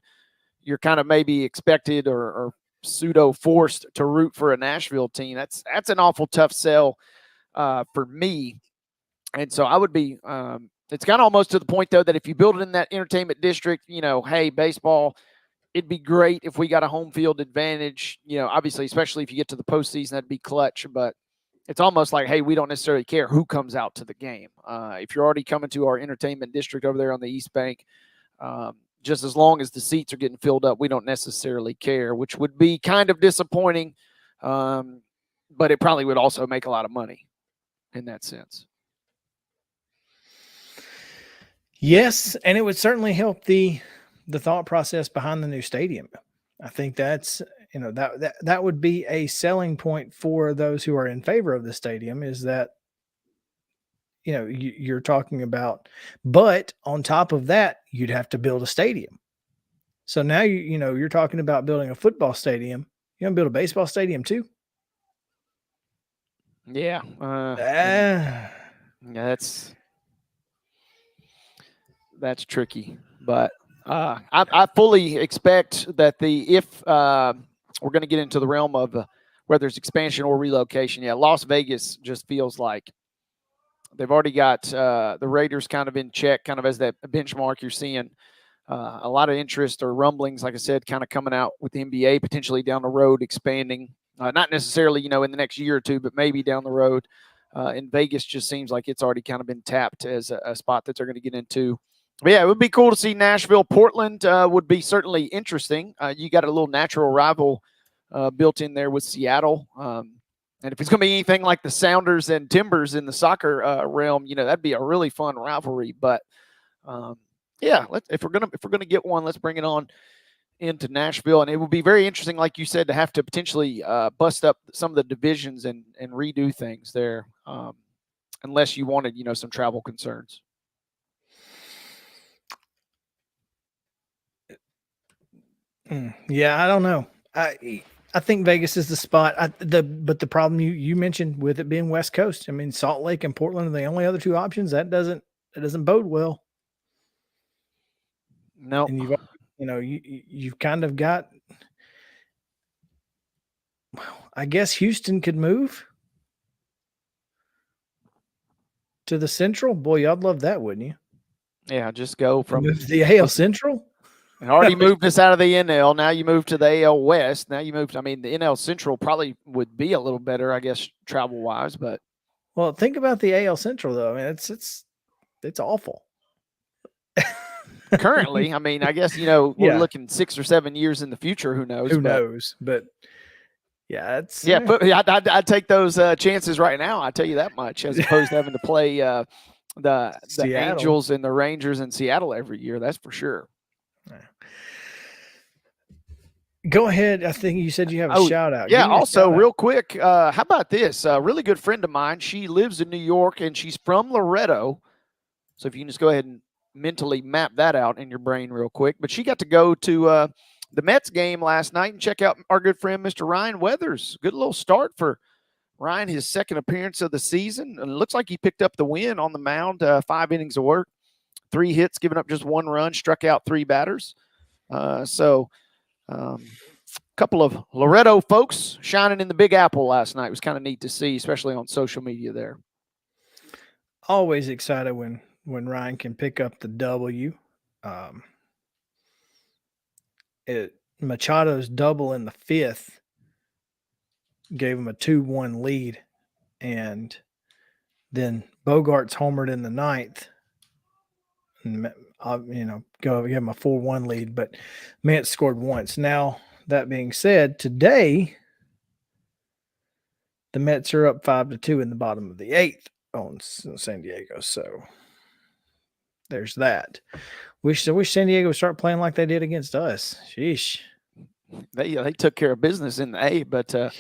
you're kind of maybe expected or pseudo forced to root for a Nashville team. That's an awful tough sell for me. And so I would be, it's kind of almost to the point though, that if you build it in that entertainment district, hey, baseball, it'd be great if we got a home field advantage, obviously, especially if you get to the postseason, that'd be clutch, but it's almost like, hey, we don't necessarily care who comes out to the game. If you're already coming to our entertainment district over there on the East Bank, just as long as the seats are getting filled up, we don't necessarily care, which would be kind of disappointing. But it probably would also make a lot of money in that sense. Yes, and it would certainly help the thought process behind the new stadium. I think that's that would be a selling point for those who are in favor of the stadium, is that you're talking about, but on top of that, you'd have to build a stadium. So now you're talking about building a football stadium. You want to build a baseball stadium too? Yeah. That's tricky, but I fully expect that if we're going to get into the realm of whether it's expansion or relocation, Las Vegas just feels like they've already got the Raiders kind of in check, kind of as that benchmark. You're seeing a lot of interest or rumblings, like I said, kind of coming out with the NBA potentially down the road expanding, not necessarily, in the next year or two, but maybe down the road. And Vegas just seems like it's already kind of been tapped as a spot that they're going to get into. But it would be cool to see Nashville. Portland would be certainly interesting. You got a little natural rival built in there with Seattle. And if it's going to be anything like the Sounders and Timbers in the soccer realm, that'd be a really fun rivalry. But if we're gonna get one, let's bring it on into Nashville, and it will be very interesting, like you said, to have to potentially bust up some of the divisions and redo things there, unless you wanted some travel concerns. Yeah, I don't know. I think Vegas is the spot. But the problem you mentioned with it being West Coast, I mean, Salt Lake and Portland are the only other two options. That doesn't bode well. No, and you've kind of got. Well, I guess Houston could move to the Central. Boy, y'd love that, wouldn't you? Yeah, just go from the AL Central. And already moved us out of the NL. Now you move to the AL West. Now you move. The NL Central probably would be a little better, I guess, travel wise. But think about the AL Central, though. I mean, it's awful. Currently, I guess we're looking 6 or 7 years in the future. Who knows? Who knows? But it's I'd take those chances right now. I tell you that much, as opposed to having to play the Angels and the Rangers in Seattle every year. That's for sure. Go ahead. I think you said you have a shout out. Yeah. Also, real quick, how about this? A really good friend of mine. She lives in New York and she's from Loretto. So if you can just go ahead and mentally map that out in your brain real quick. But she got to go to the Mets game last night and check out our good friend, Mr. Ryan Weathers. Good little start for Ryan, his second appearance of the season. And it looks like he picked up the win on the mound, 5 innings of work, 3 hits, giving up just 1 run, struck out 3 batters. A couple of Loretto folks shining in the Big Apple last night. It was kind of neat to see, especially on social media there. Always excited when Ryan can pick up the W. Machado's double in the 5th gave him a 2-1 lead, and then Bogart's homered in the 9th. And, give him a 4-1 lead, but Mets scored once. Now, that being said, today the Mets are up 5-2 in the bottom of the 8th on San Diego. So there's that. Wish San Diego would start playing like they did against us. Sheesh. They took care of business in the A, but they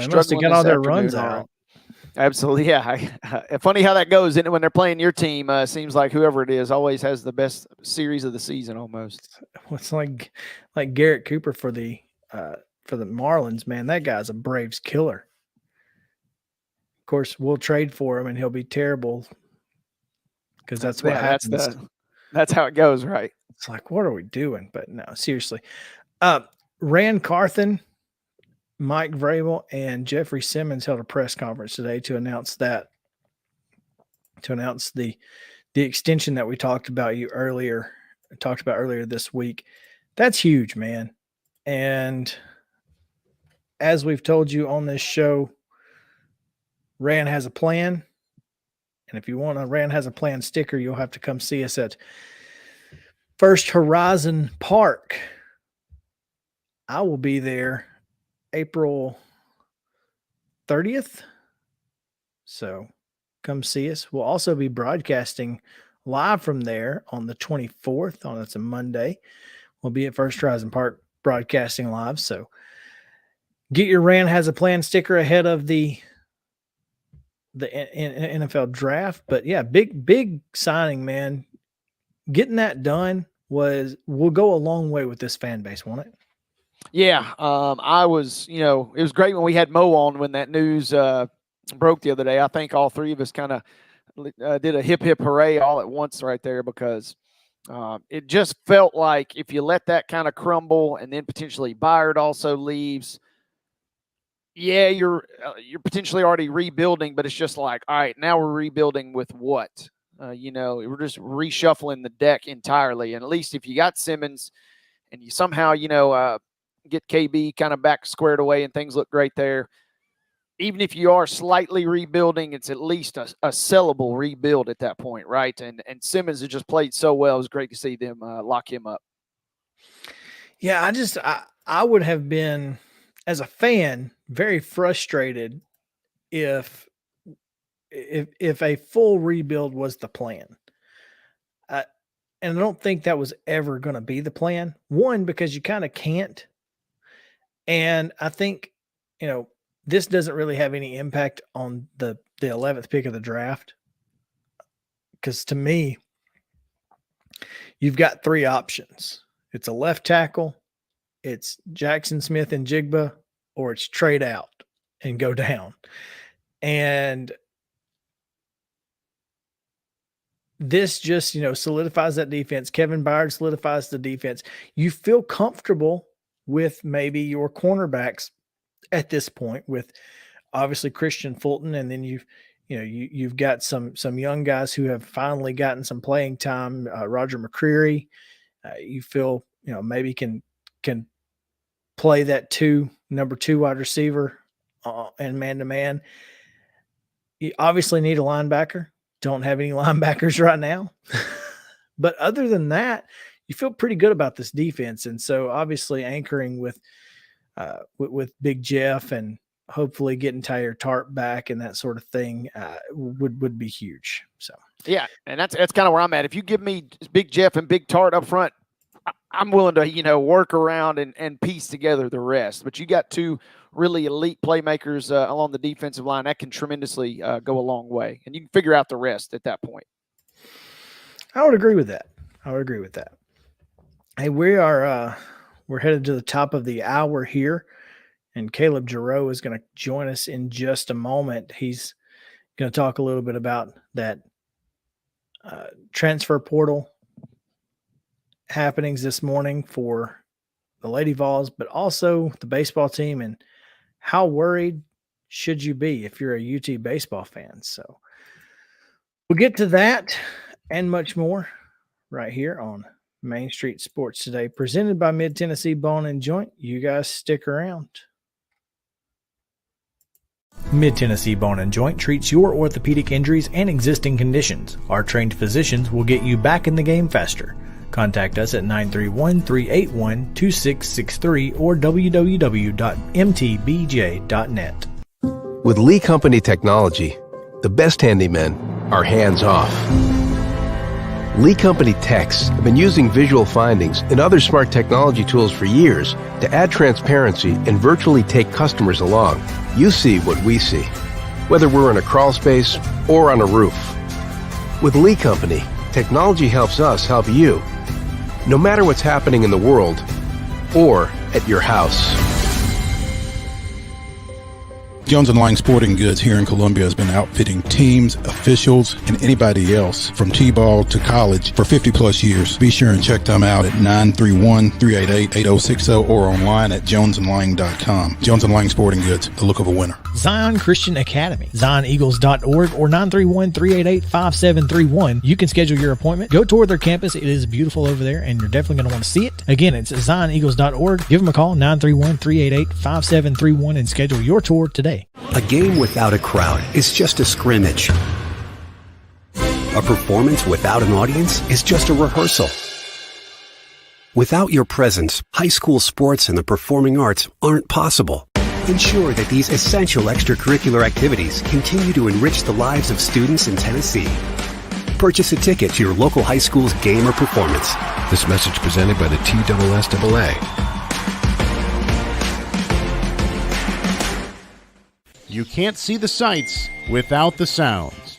must have got all their runs all out. right. Absolutely, yeah. Funny how that goes, isn't it? When they're playing your team, seems like whoever it is always has the best series of the season almost. It's like Garrett Cooper for the Marlins, man. That guy's a Braves killer. Of course, we'll trade for him, and he'll be terrible because that's what happens. That's how it goes, right? It's like, what are we doing? But no, seriously. Rand Carthen, Mike Vrabel, and Jeffrey Simmons held a press conference today to announce the extension that we talked about earlier this week. That's huge, man. And as we've told you on this show, Rand has a plan. And if you want a Rand has a plan sticker, you'll have to come see us at First Horizon Park. I will be there April 30th. So come see us. We'll also be broadcasting live from there on the 24th. That's a Monday. We'll be at First Horizon Park broadcasting live. So get your Rand has a plan sticker ahead of the NFL draft. But yeah, big signing, man. Getting that done will go a long way with this fan base, won't it? Yeah, I was, it was great when we had Mo on when that news broke the other day. I think all three of us kind of did a hip, hip hooray all at once right there because it just felt like if you let that kind of crumble and then potentially Byard also leaves, yeah, you're potentially already rebuilding, but it's just like, all right, now we're rebuilding with what? We're just reshuffling the deck entirely. And at least if you got Simmons and you somehow, get KB kind of back squared away and things look great there. Even if you are slightly rebuilding, it's at least a sellable rebuild at that point, right? And Simmons has just played so well. It was great to see them lock him up. Yeah, I would have been, as a fan, very frustrated if a full rebuild was the plan. And I don't think that was ever going to be the plan. One, because you kind of can't. And I think, this doesn't really have any impact on the 11th pick of the draft. Because to me, you've got three options. It's a left tackle, it's Jackson Smith and Jigba, or it's trade out and go down. And this just, solidifies that defense. Kevin Byard solidifies the defense. You feel comfortable with maybe your cornerbacks at this point, with obviously Christian Fulton, and then you've got some young guys who have finally gotten some playing time. Roger McCreary, you feel maybe can play that number two wide receiver and man to man. You obviously need a linebacker. Don't have any linebackers right now, but other than that, you feel pretty good about this defense. And so obviously anchoring with Big Jeff and hopefully getting Tyler Tart back and that sort of thing would be huge. So, yeah. And that's kind of where I'm at. If you give me Big Jeff and Big Tart up front, I'm willing to, work around and piece together the rest, but you got two really elite playmakers along the defensive line that can tremendously go a long way, and you can figure out the rest at that point. I would agree with that. Hey, we're headed to the top of the hour here, and Caleb JARREAU is going to join us in just a moment. He's going to talk a little bit about that transfer portal happenings this morning for the Lady Vols, but also the baseball team, and how worried should you be if you're a UT baseball fan. So we'll get to that and much more right here on Main Street Sports Today, presented by Mid-Tennessee Bone & Joint. You guys stick around. Mid-Tennessee Bone & Joint treats your orthopedic injuries and existing conditions. Our trained physicians will get you back in the game faster. Contact us at 931-381-2663 or www.mtbj.net. With Lee Company technology, the best handymen are hands-off. Lee Company techs have been using visual findings and other smart technology tools for years to add transparency and virtually take customers along. You see what we see, whether we're in a crawl space or on a roof. With Lee Company, technology helps us help you, no matter what's happening in the world or at your house. Jones & Lang Sporting Goods here in Columbia has been outfitting teams, officials, and anybody else from T-ball to college for 50 plus years. Be sure and check them out at 931-388-8060 or online at jonesandlang.com. Jones & Lang Sporting Goods, the look of a winner. Zion Christian Academy, zioneagles.org or 931-388-5731. You can schedule your appointment. Go tour their campus. It is beautiful over there, and you're definitely going to want to see it. Again, it's zioneagles.org. Give them a call, 931-388-5731, and schedule your tour today. A game without a crowd is just a scrimmage. A performance without an audience is just a rehearsal. Without your presence, high school sports and the performing arts aren't possible. Ensure that these essential extracurricular activities continue to enrich the lives of students in Tennessee. Purchase a ticket to your local high school's game or performance. This message presented by the TSSAA. You can't see the sights without the sounds.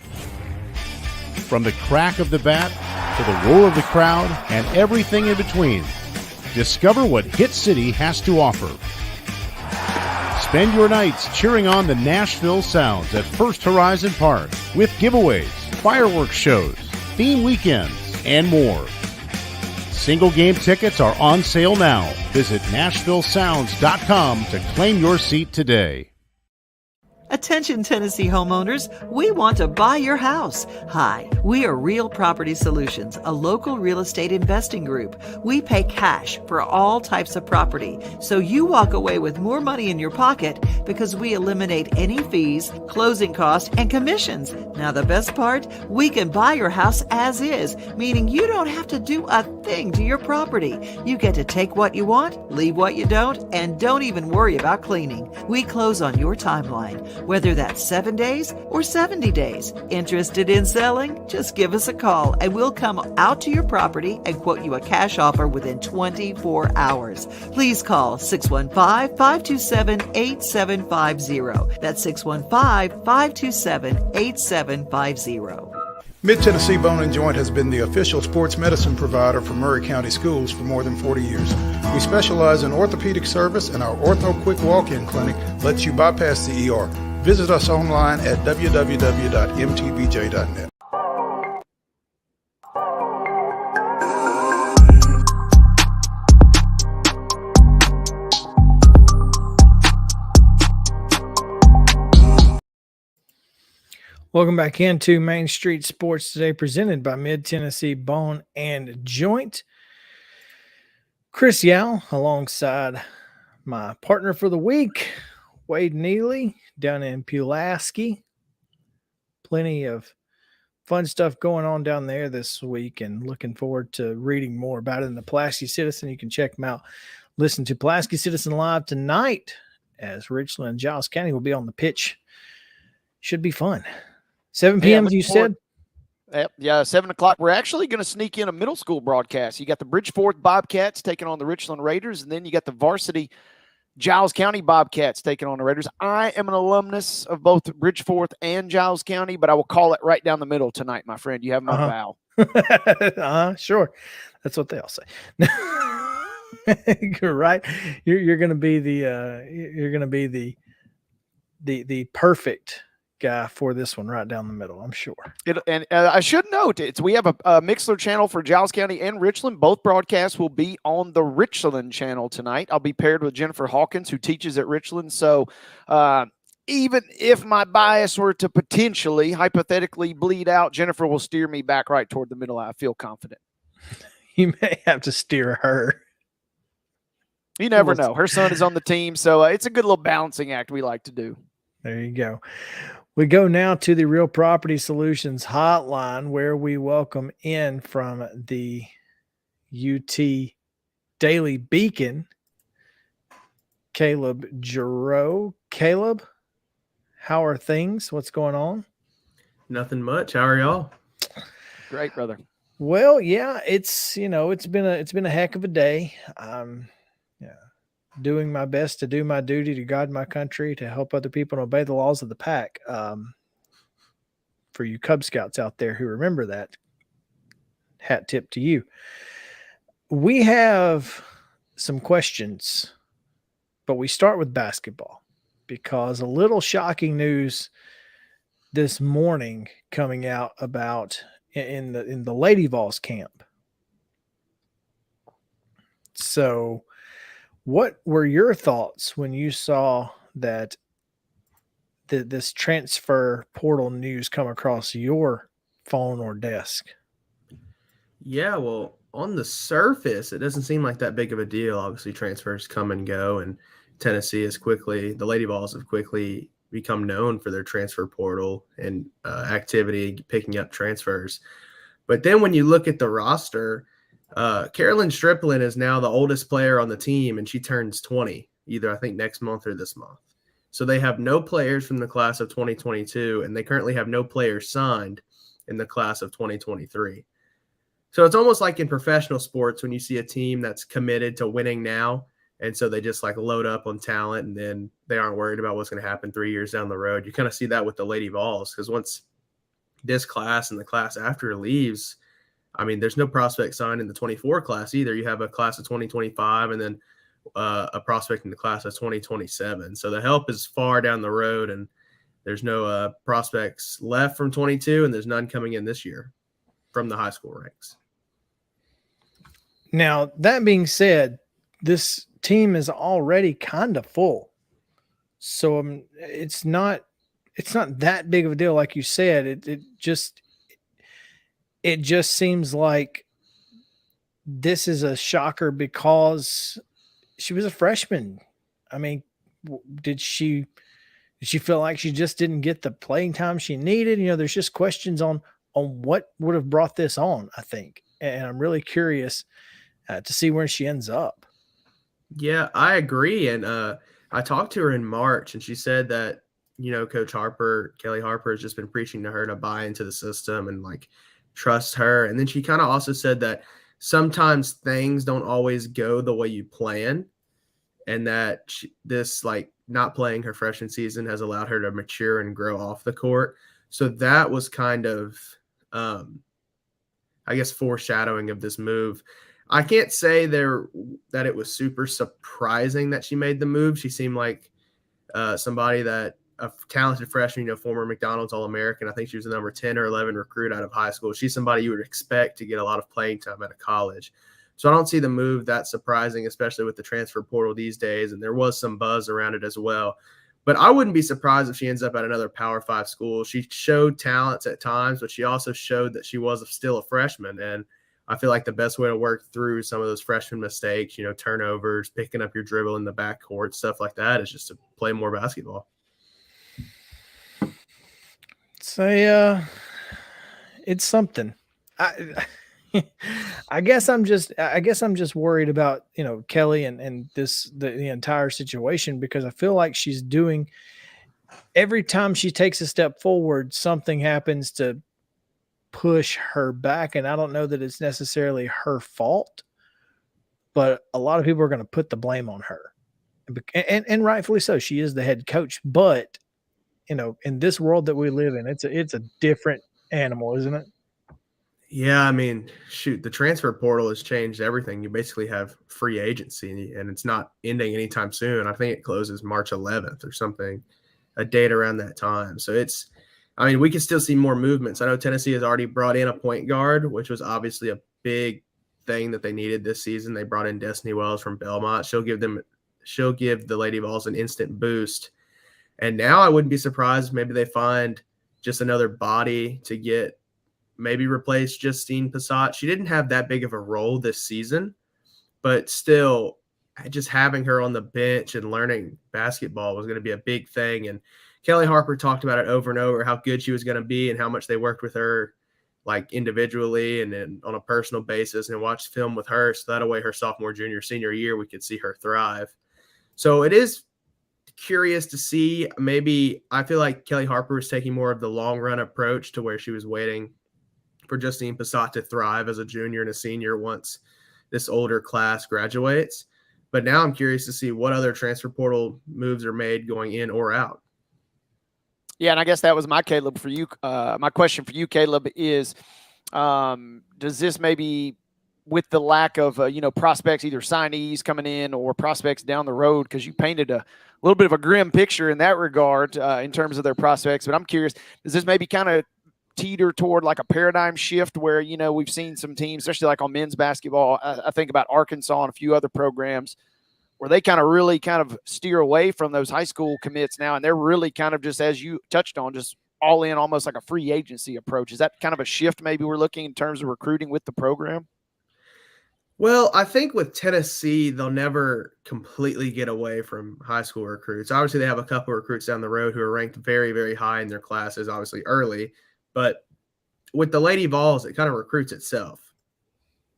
From the crack of the bat to the roar of the crowd and everything in between, discover what Hit City has to offer. Spend your nights cheering on the Nashville Sounds at First Horizon Park with giveaways, fireworks shows, theme weekends, and more. Single game tickets are on sale now. Visit NashvilleSounds.com to claim your seat today. Attention Tennessee homeowners, we want to buy your house. Hi, we are Real Property Solutions, a local real estate investing group. We pay cash for all types of property, so you walk away with more money in your pocket because we eliminate any fees, closing costs, and commissions. Now the best part, we can buy your house as is, meaning you don't have to do a thing to your property. You get to take what you want, leave what you don't, and don't even worry about cleaning. We close on your timeline, whether that's 7 days or 70 days. Interested in selling? Just give us a call and we'll come out to your property and quote you a cash offer within 24 hours. Please call 615-527-8750. That's 615-527-8750. Mid-Tennessee Bone & Joint has been the official sports medicine provider for Maury County Schools for more than 40 years. We specialize in orthopedic service, and our Ortho Quick Walk-In Clinic lets you bypass the ER. Visit us online at www.mtbj.net. Welcome back into Main Street Sports Today, presented by Mid-Tennessee Bone and Joint. Chris Yao, alongside my partner for the week, Wade Neely, down in Pulaski. Plenty of fun stuff going on down there this week, and looking forward to reading more about it in the Pulaski Citizen. You can check them out. Listen to Pulaski Citizen Live tonight, as Richland and Giles County will be on the pitch. Should be fun. 7 p.m., you said? Yeah, 7 o'clock. We're actually going to sneak in a middle school broadcast. You got the Bridgeforth Bobcats taking on the Richland Raiders, and then you got the varsity Giles County Bobcats taking on the Raiders. I am an alumnus of both Bridgeforth and Giles County, but I will call it right down the middle tonight, my friend. You have my vow. Sure. That's what they all say. You're right. You're going to be the perfect guy for this one right down the middle, I'm sure. And I should note, we have a Mixler channel for Giles County and Richland. Both broadcasts will be on the Richland channel tonight. I'll be paired with Jennifer Hawkins, who teaches at Richland. So even if my bias were to potentially, hypothetically bleed out, Jennifer will steer me back right toward the middle. I feel confident. You may have to steer her. You never know. Her son is on the team, so it's a good little balancing act we like to do. There you go. We go now to the Real Property Solutions hotline, where we welcome in from the UT Daily Beacon, Caleb JARREAU. Caleb, How are things? What's going on? Nothing much. How are y'all? Great, brother. Well, yeah, it's been a heck of a day. Yeah, doing my best to do my duty to guide my country, to help other people and obey the laws of the pack. For you Cub Scouts out there who remember that, hat tip to you. We have some questions, but we start with basketball because a little shocking news this morning coming out about in the Lady Vols camp. So, what were your thoughts when you saw that this transfer portal news come across your phone or desk? Yeah, well, on the surface, it doesn't seem like that big of a deal. Obviously, transfers come and go, and Tennessee the Lady Vols have quickly become known for their transfer portal and activity, picking up transfers. But then when you look at the roster, Carolyn Striplin is now the oldest player on the team, and she turns 20, either I think next month or this month. So they have no players from the class of 2022, and they currently have no players signed in the class of 2023. So it's almost like in professional sports when you see a team that's committed to winning now, and so they just like load up on talent, and then they aren't worried about what's going to happen 3 years down the road. You kind of see that with the Lady Vols, because once this class and the class after leaves, I mean, there's no prospect signed in the 24 class either. You have a class of 2025 and then a prospect in the class of 2027. So the help is far down the road, and there's no prospects left from 22, and there's none coming in this year from the high school ranks. Now, that being said, this team is already kind of full. So it's not that big of a deal. Like you said, it just seems like this is a shocker because she was a freshman. I mean, did she feel like she just didn't get the playing time she needed? You know, there's just questions on what would have brought this on, I think. And I'm really curious to see where she ends up. Yeah, I agree. And I talked to her in March, and she said that, you know, Coach Harper, Kelly Harper, has just been preaching to her to buy into the system and like trust her. And then she kind of also said that sometimes things don't always go the way you plan, and that this like not playing her freshman season has allowed her to mature and grow off the court. So that was kind of, I guess, foreshadowing of this move. I can't say that it was super surprising that she made the move. She seemed like somebody that a talented freshman, you know, former McDonald's All-American. I think she was the number 10 or 11 recruit out of high school. She's somebody you would expect to get a lot of playing time out of college. So I don't see the move that surprising, especially with the transfer portal these days. And there was some buzz around it as well. But I wouldn't be surprised if she ends up at another Power 5 school. She showed talents at times, but she also showed that she was still a freshman. And I feel like the best way to work through some of those freshman mistakes, you know, turnovers, picking up your dribble in the backcourt, stuff like that, is just to play more basketball. So it's something. I guess I'm just worried about, you know, Kelly and the entire situation, because I feel like she's doing, every time she takes a step forward, something happens to push her back. And I don't know that it's necessarily her fault, but a lot of people are going to put the blame on her, and rightfully so. She is the head coach, but you know, in this world that we live in, it's a different animal, isn't it? Yeah, I mean, shoot, the transfer portal has changed everything. You basically have free agency, and it's not ending anytime soon. I think it closes March 11th or something, a date around that time. So I mean, we can still see more movements. I know Tennessee has already brought in a point guard, which was obviously a big thing that they needed this season. They brought in Destiny Wells from Belmont. She'll give the Lady Vols an instant boost. And now I wouldn't be surprised if maybe they find just another body to maybe replace Justine Passat. She didn't have that big of a role this season, but still just having her on the bench and learning basketball was going to be a big thing. And Kelly Harper talked about it over and over, how good she was going to be and how much they worked with her, like individually and then on a personal basis, and watched film with her. So that way her sophomore, junior, senior year, we could see her thrive. So it is curious to see. Maybe I feel like Kelly Harper was taking more of the long run approach to where she was waiting for Justine Passat to thrive as a junior and a senior once this older class graduates. But now I'm curious to see what other transfer portal moves are made going in or out. Yeah, and I guess that was my Caleb for you. My question for you, Caleb, is does this maybe, with the lack of prospects, either signees coming in or prospects down the road, because you painted a little bit of a grim picture in that regard in terms of their prospects. But I'm curious, does this maybe kind of teeter toward like a paradigm shift where we've seen some teams, especially like on men's basketball? I think about Arkansas and a few other programs where they really steer away from those high school commits now, and they're really kind of just, as you touched on, just all in, almost like a free agency approach. Is that kind of a shift maybe we're looking in terms of recruiting with the program? Well, I think with Tennessee, they'll never completely get away from high school recruits. Obviously, they have a couple of recruits down the road who are ranked very, very high in their classes, obviously early. But with the Lady Vols, it kind of recruits itself.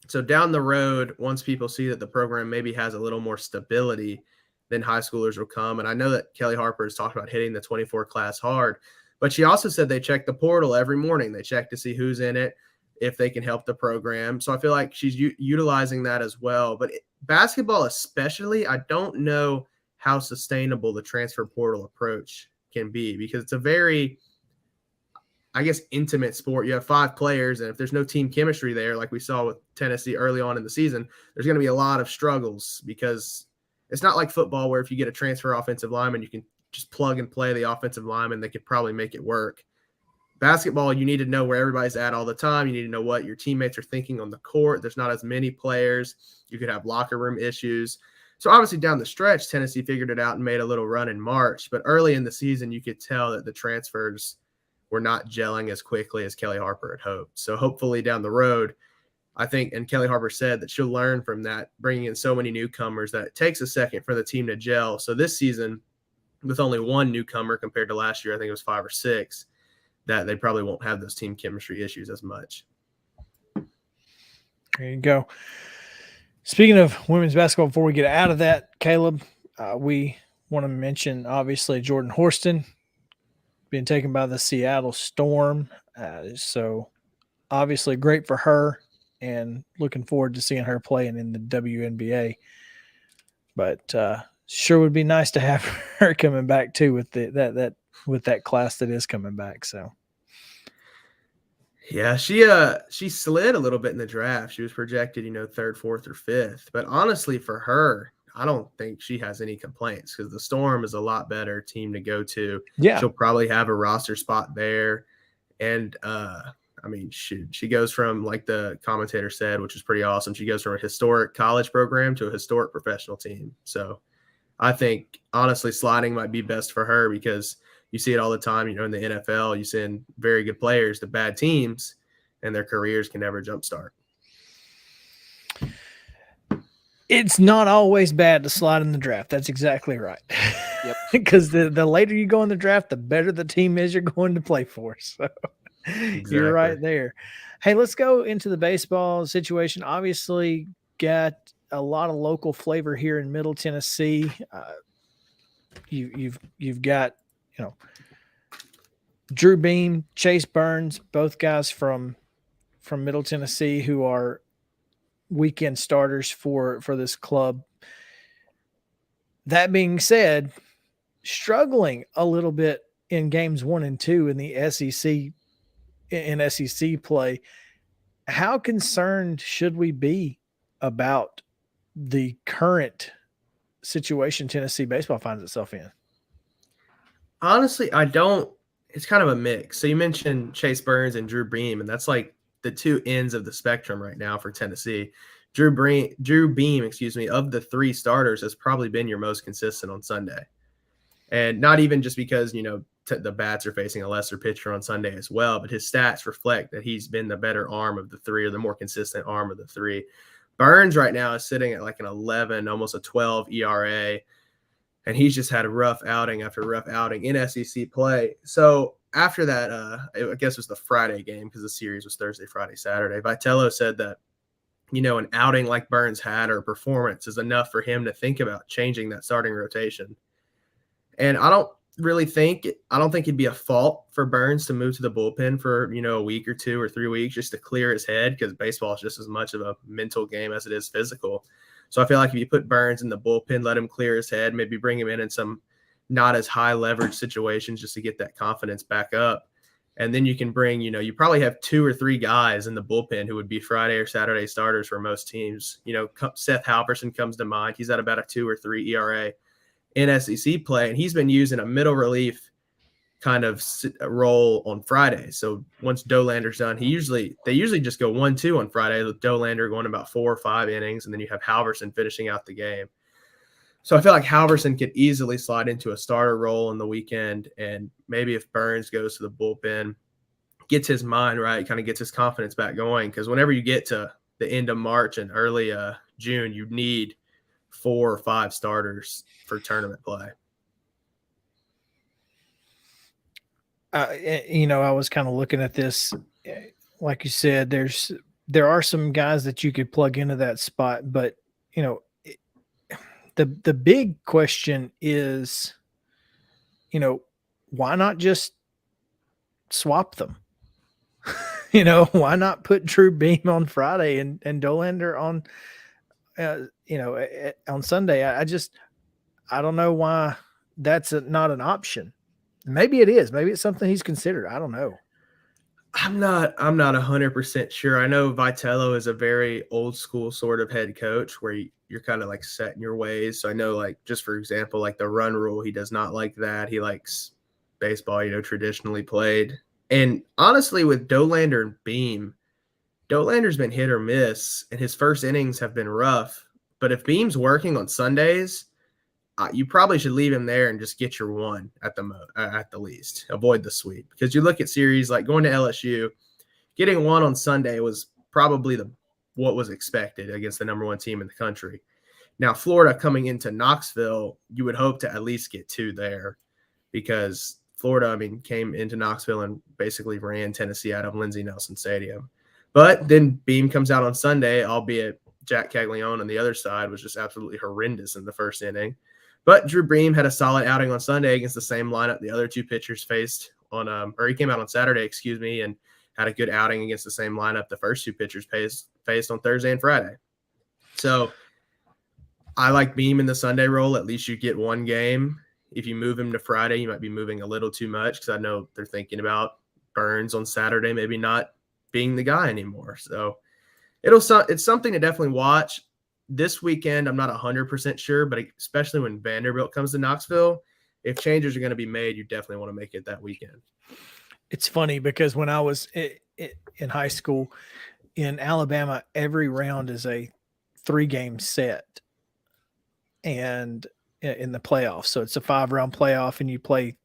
So down the road, once people see that the program maybe has a little more stability, then high schoolers will come. And I know that Kelly Harper has talked about hitting the 24 class hard, but she also said they check the portal every morning. They check to see who's in it, if they can help the program. So I feel like she's utilizing that as well. But basketball especially, I don't know how sustainable the transfer portal approach can be, because it's a very, I guess, intimate sport. You have 5 players, and if there's no team chemistry there, like we saw with Tennessee early on in the season, there's going to be a lot of struggles, because it's not like football where if you get a transfer offensive lineman, you can just plug and play the offensive lineman. They could probably make it work. Basketball, you need to know where everybody's at all the time. You need to know what your teammates are thinking on the court. There's not as many players. You could have locker room issues. So obviously down the stretch, Tennessee figured it out and made a little run in March. But early in the season, you could tell that the transfers were not gelling as quickly as Kelly Harper had hoped. So hopefully down the road, I think, and Kelly Harper said that she'll learn from that, bringing in so many newcomers, that it takes a second for the team to gel. So this season, with only 1 newcomer compared to last year, I think it was 5 or 6, that they probably won't have those team chemistry issues as much. There you go. Speaking of women's basketball, before we get out of that, Caleb, we want to mention, obviously, Jordan Horston being taken by the Seattle Storm. So obviously great for her, and looking forward to seeing her playing in the WNBA. But sure would be nice to have her coming back too with that class that is coming back. So yeah, she slid a little bit in the draft. She was projected, 3rd, 4th, or 5th. But honestly, for her, I don't think she has any complaints, because the Storm is a lot better team to go to. Yeah, she'll probably have a roster spot there. And she goes from, like the commentator said, which is pretty awesome, she goes from a historic college program to a historic professional team. So I think, honestly, sliding might be best for her, because you see it all the time, in the NFL, you send very good players to bad teams and their careers can never jumpstart. It's not always bad to slide in the draft. That's exactly right. Yep. Because the later you go in the draft, the better the team is you're going to play for. So exactly. You're right there. Hey, let's go into the baseball situation. Obviously, got a lot of local flavor here in Middle Tennessee. You've got Drew Beam, Chase Burns, both guys from Middle Tennessee who are weekend starters for this club. That being said, struggling a little bit in games 1 and 2 in the SEC play. How concerned should we be about the current situation Tennessee baseball finds itself in? Honestly, I don't. It's kind of a mix. So you mentioned Chase Burns and Drew Beam, and that's like the 2 ends of the spectrum right now for Tennessee. Drew Beam, of the 3 starters, has probably been your most consistent on Sunday. And not even just because, the bats are facing a lesser pitcher on Sunday as well, but his stats reflect that he's been the better arm of the 3, or the more consistent arm of the 3. Burns right now is sitting at like an 11, almost a 12 ERA, and he's just had a rough outing after rough outing in SEC play. So after that, I guess it was the Friday game, because the series was Thursday, Friday, Saturday, Vitello said that, an outing like Burns had, or performance, is enough for him to think about changing that starting rotation. And I don't think it'd be a fault for Burns to move to the bullpen for, a week or 2 or 3 weeks just to clear his head, because baseball is just as much of a mental game as it is physical. So I feel like if you put Burns in the bullpen, let him clear his head, maybe bring him in some not as high leverage situations just to get that confidence back up. And then you can bring, you probably have 2 or 3 guys in the bullpen who would be Friday or Saturday starters for most teams. Seth Halverson comes to mind. He's at about a 2 or 3 ERA in SEC play, and he's been used in a middle relief kind of role on Friday. So once Dolander's done, they usually just go 1-2 on Friday, with Dolander going about 4 or 5 innings, and then you have Halverson finishing out the game. So I feel like Halverson could easily slide into a starter role in the weekend, and maybe if Burns goes to the bullpen, gets his mind right, kind of gets his confidence back going, because whenever you get to the end of March and early June, you need 4 or 5 starters for tournament play. I was kind of looking at this, like you said, there are some guys that you could plug into that spot, but the big question is, why not just swap them? Why not put Drew Beam on Friday and Dolander on, on Sunday? I don't know why that's not an option. Maybe it is. Maybe it's something he's considered. I don't know. I'm not 100% sure. I know Vitello is a very old school sort of head coach where you're kind of like set in your ways. So I know, like, just for example, like the run rule, he does not like that. He likes baseball, traditionally played. And honestly, with Dolander and Beam, Dolander's been hit or miss, and his first innings have been rough. But if Beam's working on Sundays, you probably should leave him there and just get your one at the least. Avoid the sweep, because you look at series like going to LSU, getting one on Sunday was probably what was expected against the number 1 team in the country. Now, Florida coming into Knoxville, you would hope to at least get 2 there, because Florida, came into Knoxville and basically ran Tennessee out of Lindsey Nelson Stadium. But then Beam comes out on Sunday, albeit Jack Caglione on the other side was just absolutely horrendous in the first inning. But Drew Beam had a solid outing on Sunday against the same lineup the other 2 pitchers faced on, or he came out on Saturday, and had a good outing against the same lineup the first 2 pitchers faced on Thursday and Friday. So I like Beam in the Sunday role. At least you get 1 game. If you move him to Friday, you might be moving a little too much, because I know they're thinking about Burns on Saturday maybe not being the guy anymore. So it's something to definitely watch. This weekend, I'm not 100% sure, but especially when Vanderbilt comes to Knoxville, if changes are going to be made, you definitely want to make it that weekend. It's funny because when I was in high school in Alabama, every round is a 3-game set, and in the playoffs. So it's a 5-round playoff, and you play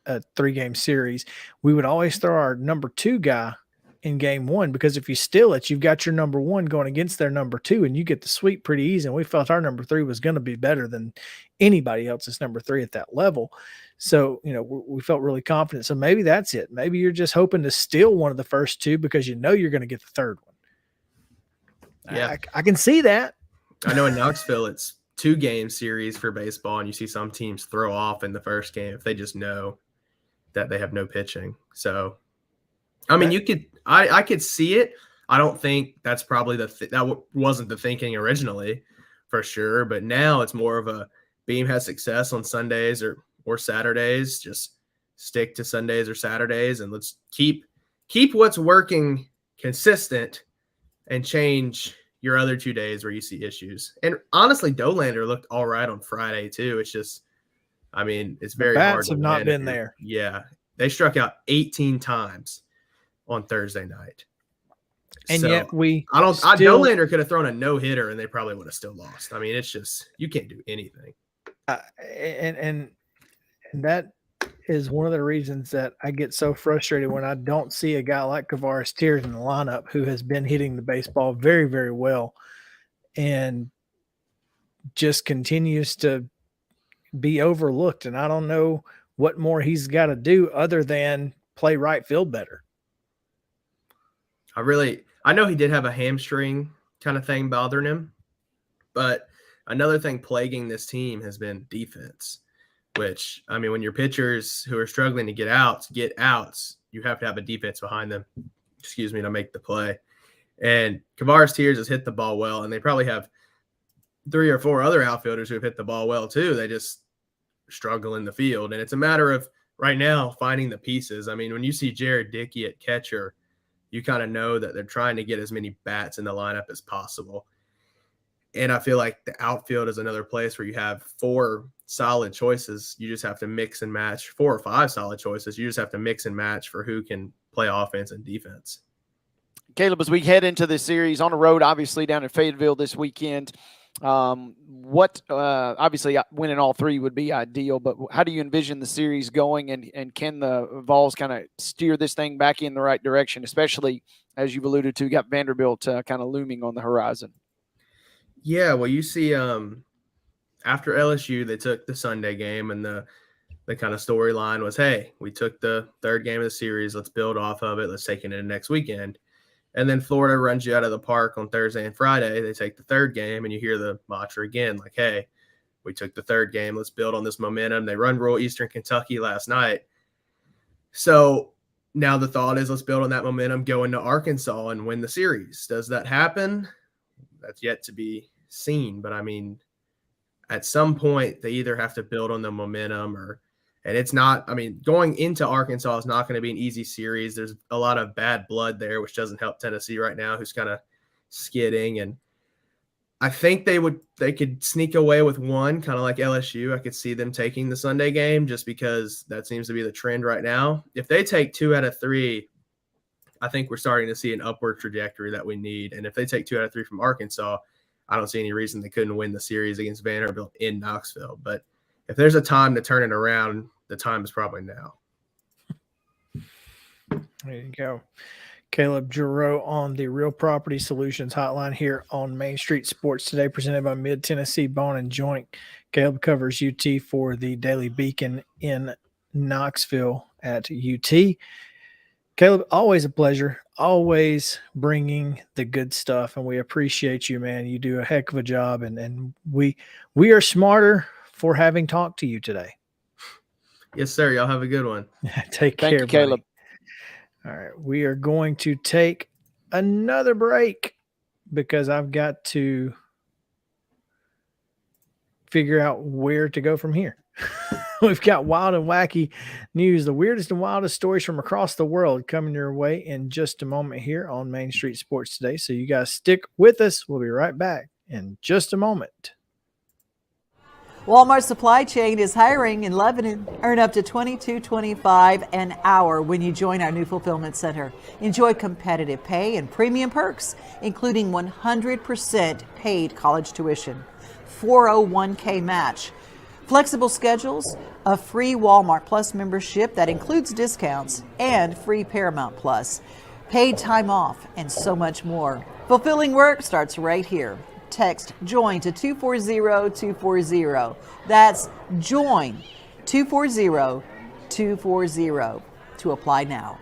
a 3-game series. We would always throw our number 2 guy in game 1, because if you steal it, you've got your number 1 going against their number 2, and you get the sweep pretty easy. And we felt our number 3 was going to be better than anybody else's number 3 at that level. So, we felt really confident. So maybe that's it. Maybe you're just hoping to steal one of the first 2 because you're going to get the third one. Yeah, I can see that. I know in Knoxville, it's 2-game series for baseball, and you see some teams throw off in the first game if they just know that they have no pitching. So, I could see it. I don't think that's probably that wasn't the thinking originally, for sure. But now it's more of a Beam has success on Sundays or Saturdays. Just stick to Sundays or Saturdays, and let's keep what's working consistent and change your other 2 days where you see issues. And honestly, Dolander looked all right on Friday too. It's just, it's very hard. Bats have not been there. Yeah, they struck out 18 times on Thursday night. And so, yet Dolander could have thrown a no-hitter and they probably would have still lost. It's just, you can't do anything. And that is one of the reasons that I get so frustrated when I don't see a guy like Kavaris Tears in the lineup, who has been hitting the baseball very, very well and just continues to be overlooked. And I don't know what more he's got to do other than play right field better. I know he did have a hamstring kind of thing bothering him, but another thing plaguing this team has been defense. which, I mean, when your pitchers who are struggling to get outs, you have to have a defense behind them, to make the play. And Kavares Tears has hit the ball well, and they probably have 3 or 4 other outfielders who have hit the ball well too. They just struggle in the field. And it's a matter of right now finding the pieces. I mean, when you see Jared Dickey at catcher, you kind of know that they're trying to get as many bats in the lineup as possible. And I feel like the outfield is another place where you have 4 solid choices. You just have to mix and match 4 or 5 solid choices. You just have to mix and match for who can play offense and defense. Caleb, as we head into this series on the road, obviously down in Fayetteville this weekend, obviously winning all 3 would be ideal, but how do you envision the series going, and can the Vols kind of steer this thing back in the right direction, especially as you've alluded to, you got Vanderbilt kind of looming on the horizon? Yeah, well, you see, after LSU, they took the Sunday game, and the kind of storyline was, hey, we took the 3rd game of the series. Let's build off of it. Let's take it into next weekend. And then Florida runs you out of the park on Thursday and Friday. They take the 3rd game, and you hear the mantra again, like, hey, we took the 3rd game. Let's build on this momentum. They run Rural Eastern Kentucky last night. So now the thought is, let's build on that momentum, go into Arkansas and win the series. Does that happen? That's yet to be seen. But, I mean, at some point, they either have to build on the momentum and it's not, I mean, going into Arkansas is not going to be an easy series. There's a lot of bad blood there, which doesn't help Tennessee right now, who's kind of skidding. And I think they could sneak away with 1, kind of like LSU. I could see them taking the Sunday game just because that seems to be the trend right now. If they take 2 out of 3, I think we're starting to see an upward trajectory that we need. And if they take 2 out of 3 from Arkansas, I don't see any reason they couldn't win the series against Vanderbilt in Knoxville. But if there's a time to turn it around, the time is probably now. There you go. Caleb JARREAU on the Real Property Solutions hotline here on Main Street Sports today, presented by Mid-Tennessee Bone and Joint. Caleb covers UT for the Daily Beacon in Knoxville at UT. Caleb, always a pleasure, always bringing the good stuff, and we appreciate you, man. You do a heck of a job, and we are smarter for having talked to you today. Yes, sir. Y'all have a good one. Take care, Thank you, Caleb. All right. We are going to take another break because I've got to figure out where to go from here. We've got wild and wacky news, the weirdest and wildest stories from across the world coming your way in just a moment here on Main Street Sports today. So you guys stick with us. We'll be right back in just a moment. Walmart Supply Chain is hiring in Lebanon. Earn up to $22.25 an hour when you join our new fulfillment center. Enjoy competitive pay and premium perks, including 100% paid college tuition, 401k match, flexible schedules, a free Walmart Plus membership that includes discounts, and free Paramount Plus, paid time off, and so much more. Fulfilling work starts right here. Text JOIN to 240-240. That's JOIN 240-240 to apply now.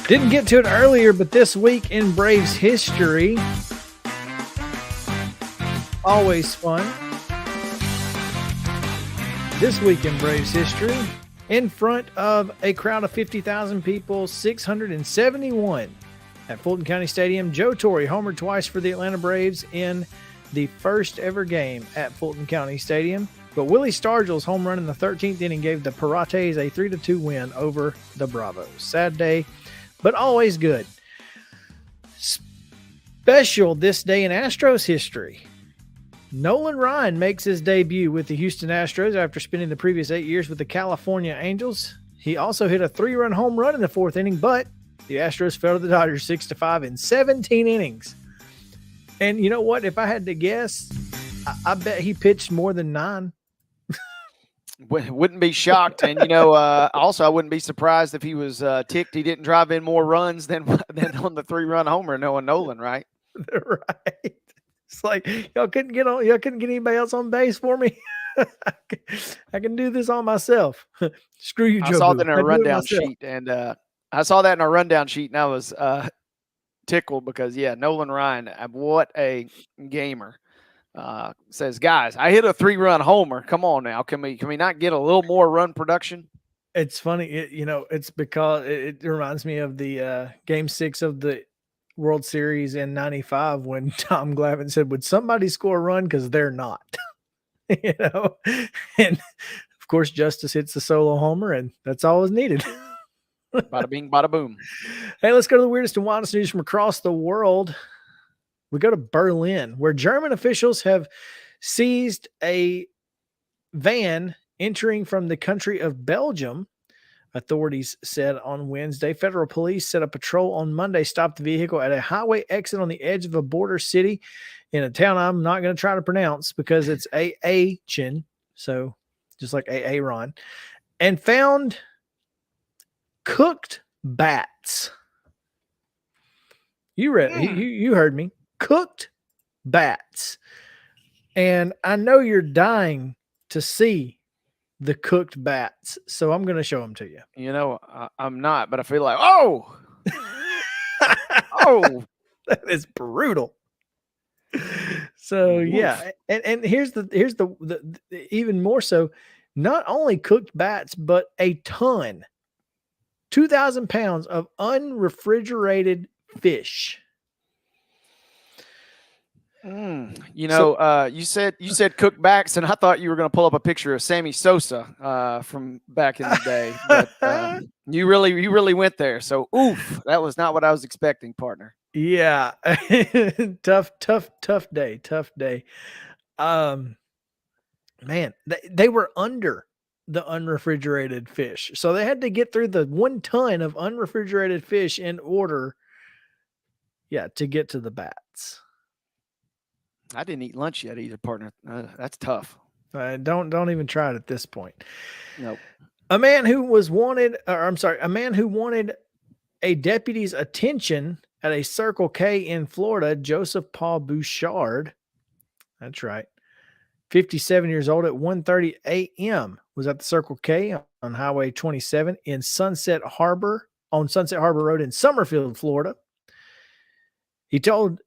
Didn't get to it earlier, but this week in Braves history, always fun. This week in Braves history, in front of a crowd of 50,000 people, 671 at Fulton County Stadium, Joe Torre homered twice for the Atlanta Braves in the first ever game at Fulton County Stadium. But Willie Stargell's home run in the 13th inning gave the Pirates a 3-2 win over the Bravos. Sad day, but always good. Special this day in Astros history. Nolan Ryan makes his debut with the Houston Astros after spending the previous 8 years with the California Angels. He also hit a 3-run home run in the 4th inning, but the Astros fell to the Dodgers 6-5 in 17 innings. And you know what? If I had to guess, I bet he pitched more than 9. Wouldn't be shocked. And, also I wouldn't be surprised if he was ticked he didn't drive in more runs than on the 3-run homer, knowing Nolan, right? Right. It's like, y'all couldn't get anybody else on base for me. I can do this all myself. Screw you, Joe. I saw that in our rundown sheet, and I was tickled because, Nolan Ryan, what a gamer. Says, guys, I hit a 3-run homer. Come on now. Can we not get a little more run production? It's funny. It's because it reminds me of the Game 6 of the World Series in 95 when Tom Glavine said, would somebody score a run? Because they're not. And of course, Justice hits the solo homer, and that's all was needed. Bada bing, bada boom. Hey, let's go to the weirdest and wildest news from across the world. We go to Berlin, where German officials have seized a van entering from the country of Belgium. Authorities said on Wednesday. Federal police set a patrol on Monday, stopped the vehicle at a highway exit on the edge of a border city in a town I'm not going to try to pronounce because it's Aachen, so just like Aaron, and found cooked bats. You heard me. Cooked bats. And I know you're dying to see the cooked bats, so I'm going to show them to you. I'm not, but I feel like, oh, that is brutal. So yeah, and here's the even more so, not only cooked bats, but a ton, 2,000 pounds of unrefrigerated fish. You said cooked backs, and I thought you were going to pull up a picture of Sammy Sosa from back in the day. But you really went there. So, that was not what I was expecting, partner. Yeah, tough day. Man, they were under the unrefrigerated fish, so they had to get through the 1 ton of unrefrigerated fish in order, to get to the bats. I didn't eat lunch yet either, partner. That's tough. Don't even try it at this point. Nope. A man who wanted a deputy's attention at a Circle K in Florida, Joseph Paul Bouchard. That's right. 57 years old at 1:30 a.m. was at the Circle K on Highway 27 in Sunset Harbor Road in Summerfield, Florida. He told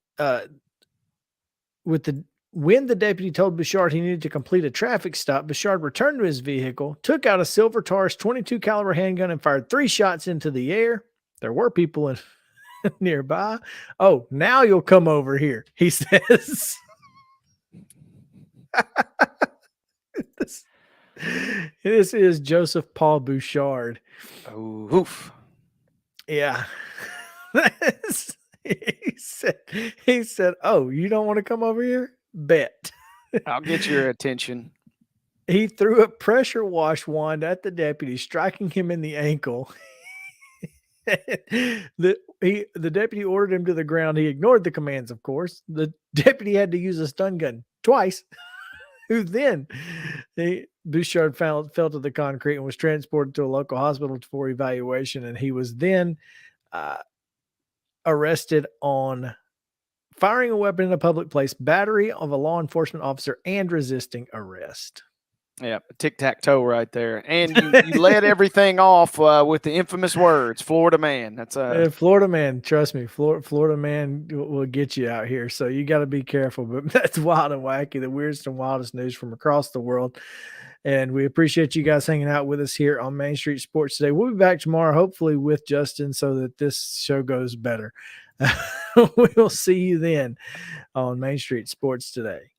when the deputy told Bouchard he needed to complete a traffic stop, Bouchard returned to his vehicle, took out a Silver Taurus 22 caliber handgun and fired 3 shots into the air. There were people nearby. Oh, now you'll come over here, he says. This is Joseph Paul Bouchard. Oh, oof. Yeah. He said, oh, you don't want to come over here? Bet. I'll get your attention. He threw a pressure wash wand at the deputy, striking him in the ankle. The deputy ordered him to the ground. He ignored the commands, of course. The deputy had to use a stun gun twice. Who then Bouchard fell to the concrete and was transported to a local hospital for evaluation. And he was then arrested on firing a weapon in a public place, battery of a law enforcement officer, and resisting arrest. Yeah, tic-tac-toe right there. And you led everything off with the infamous words, Florida man. That's Florida man. Trust me, Florida man will get you out here. So you got to be careful. But that's wild and wacky, the weirdest and wildest news from across the world. And we appreciate you guys hanging out with us here on Main Street Sports today. We'll be back tomorrow, hopefully with Justin, so that this show goes better. We'll see you then on Main Street Sports today.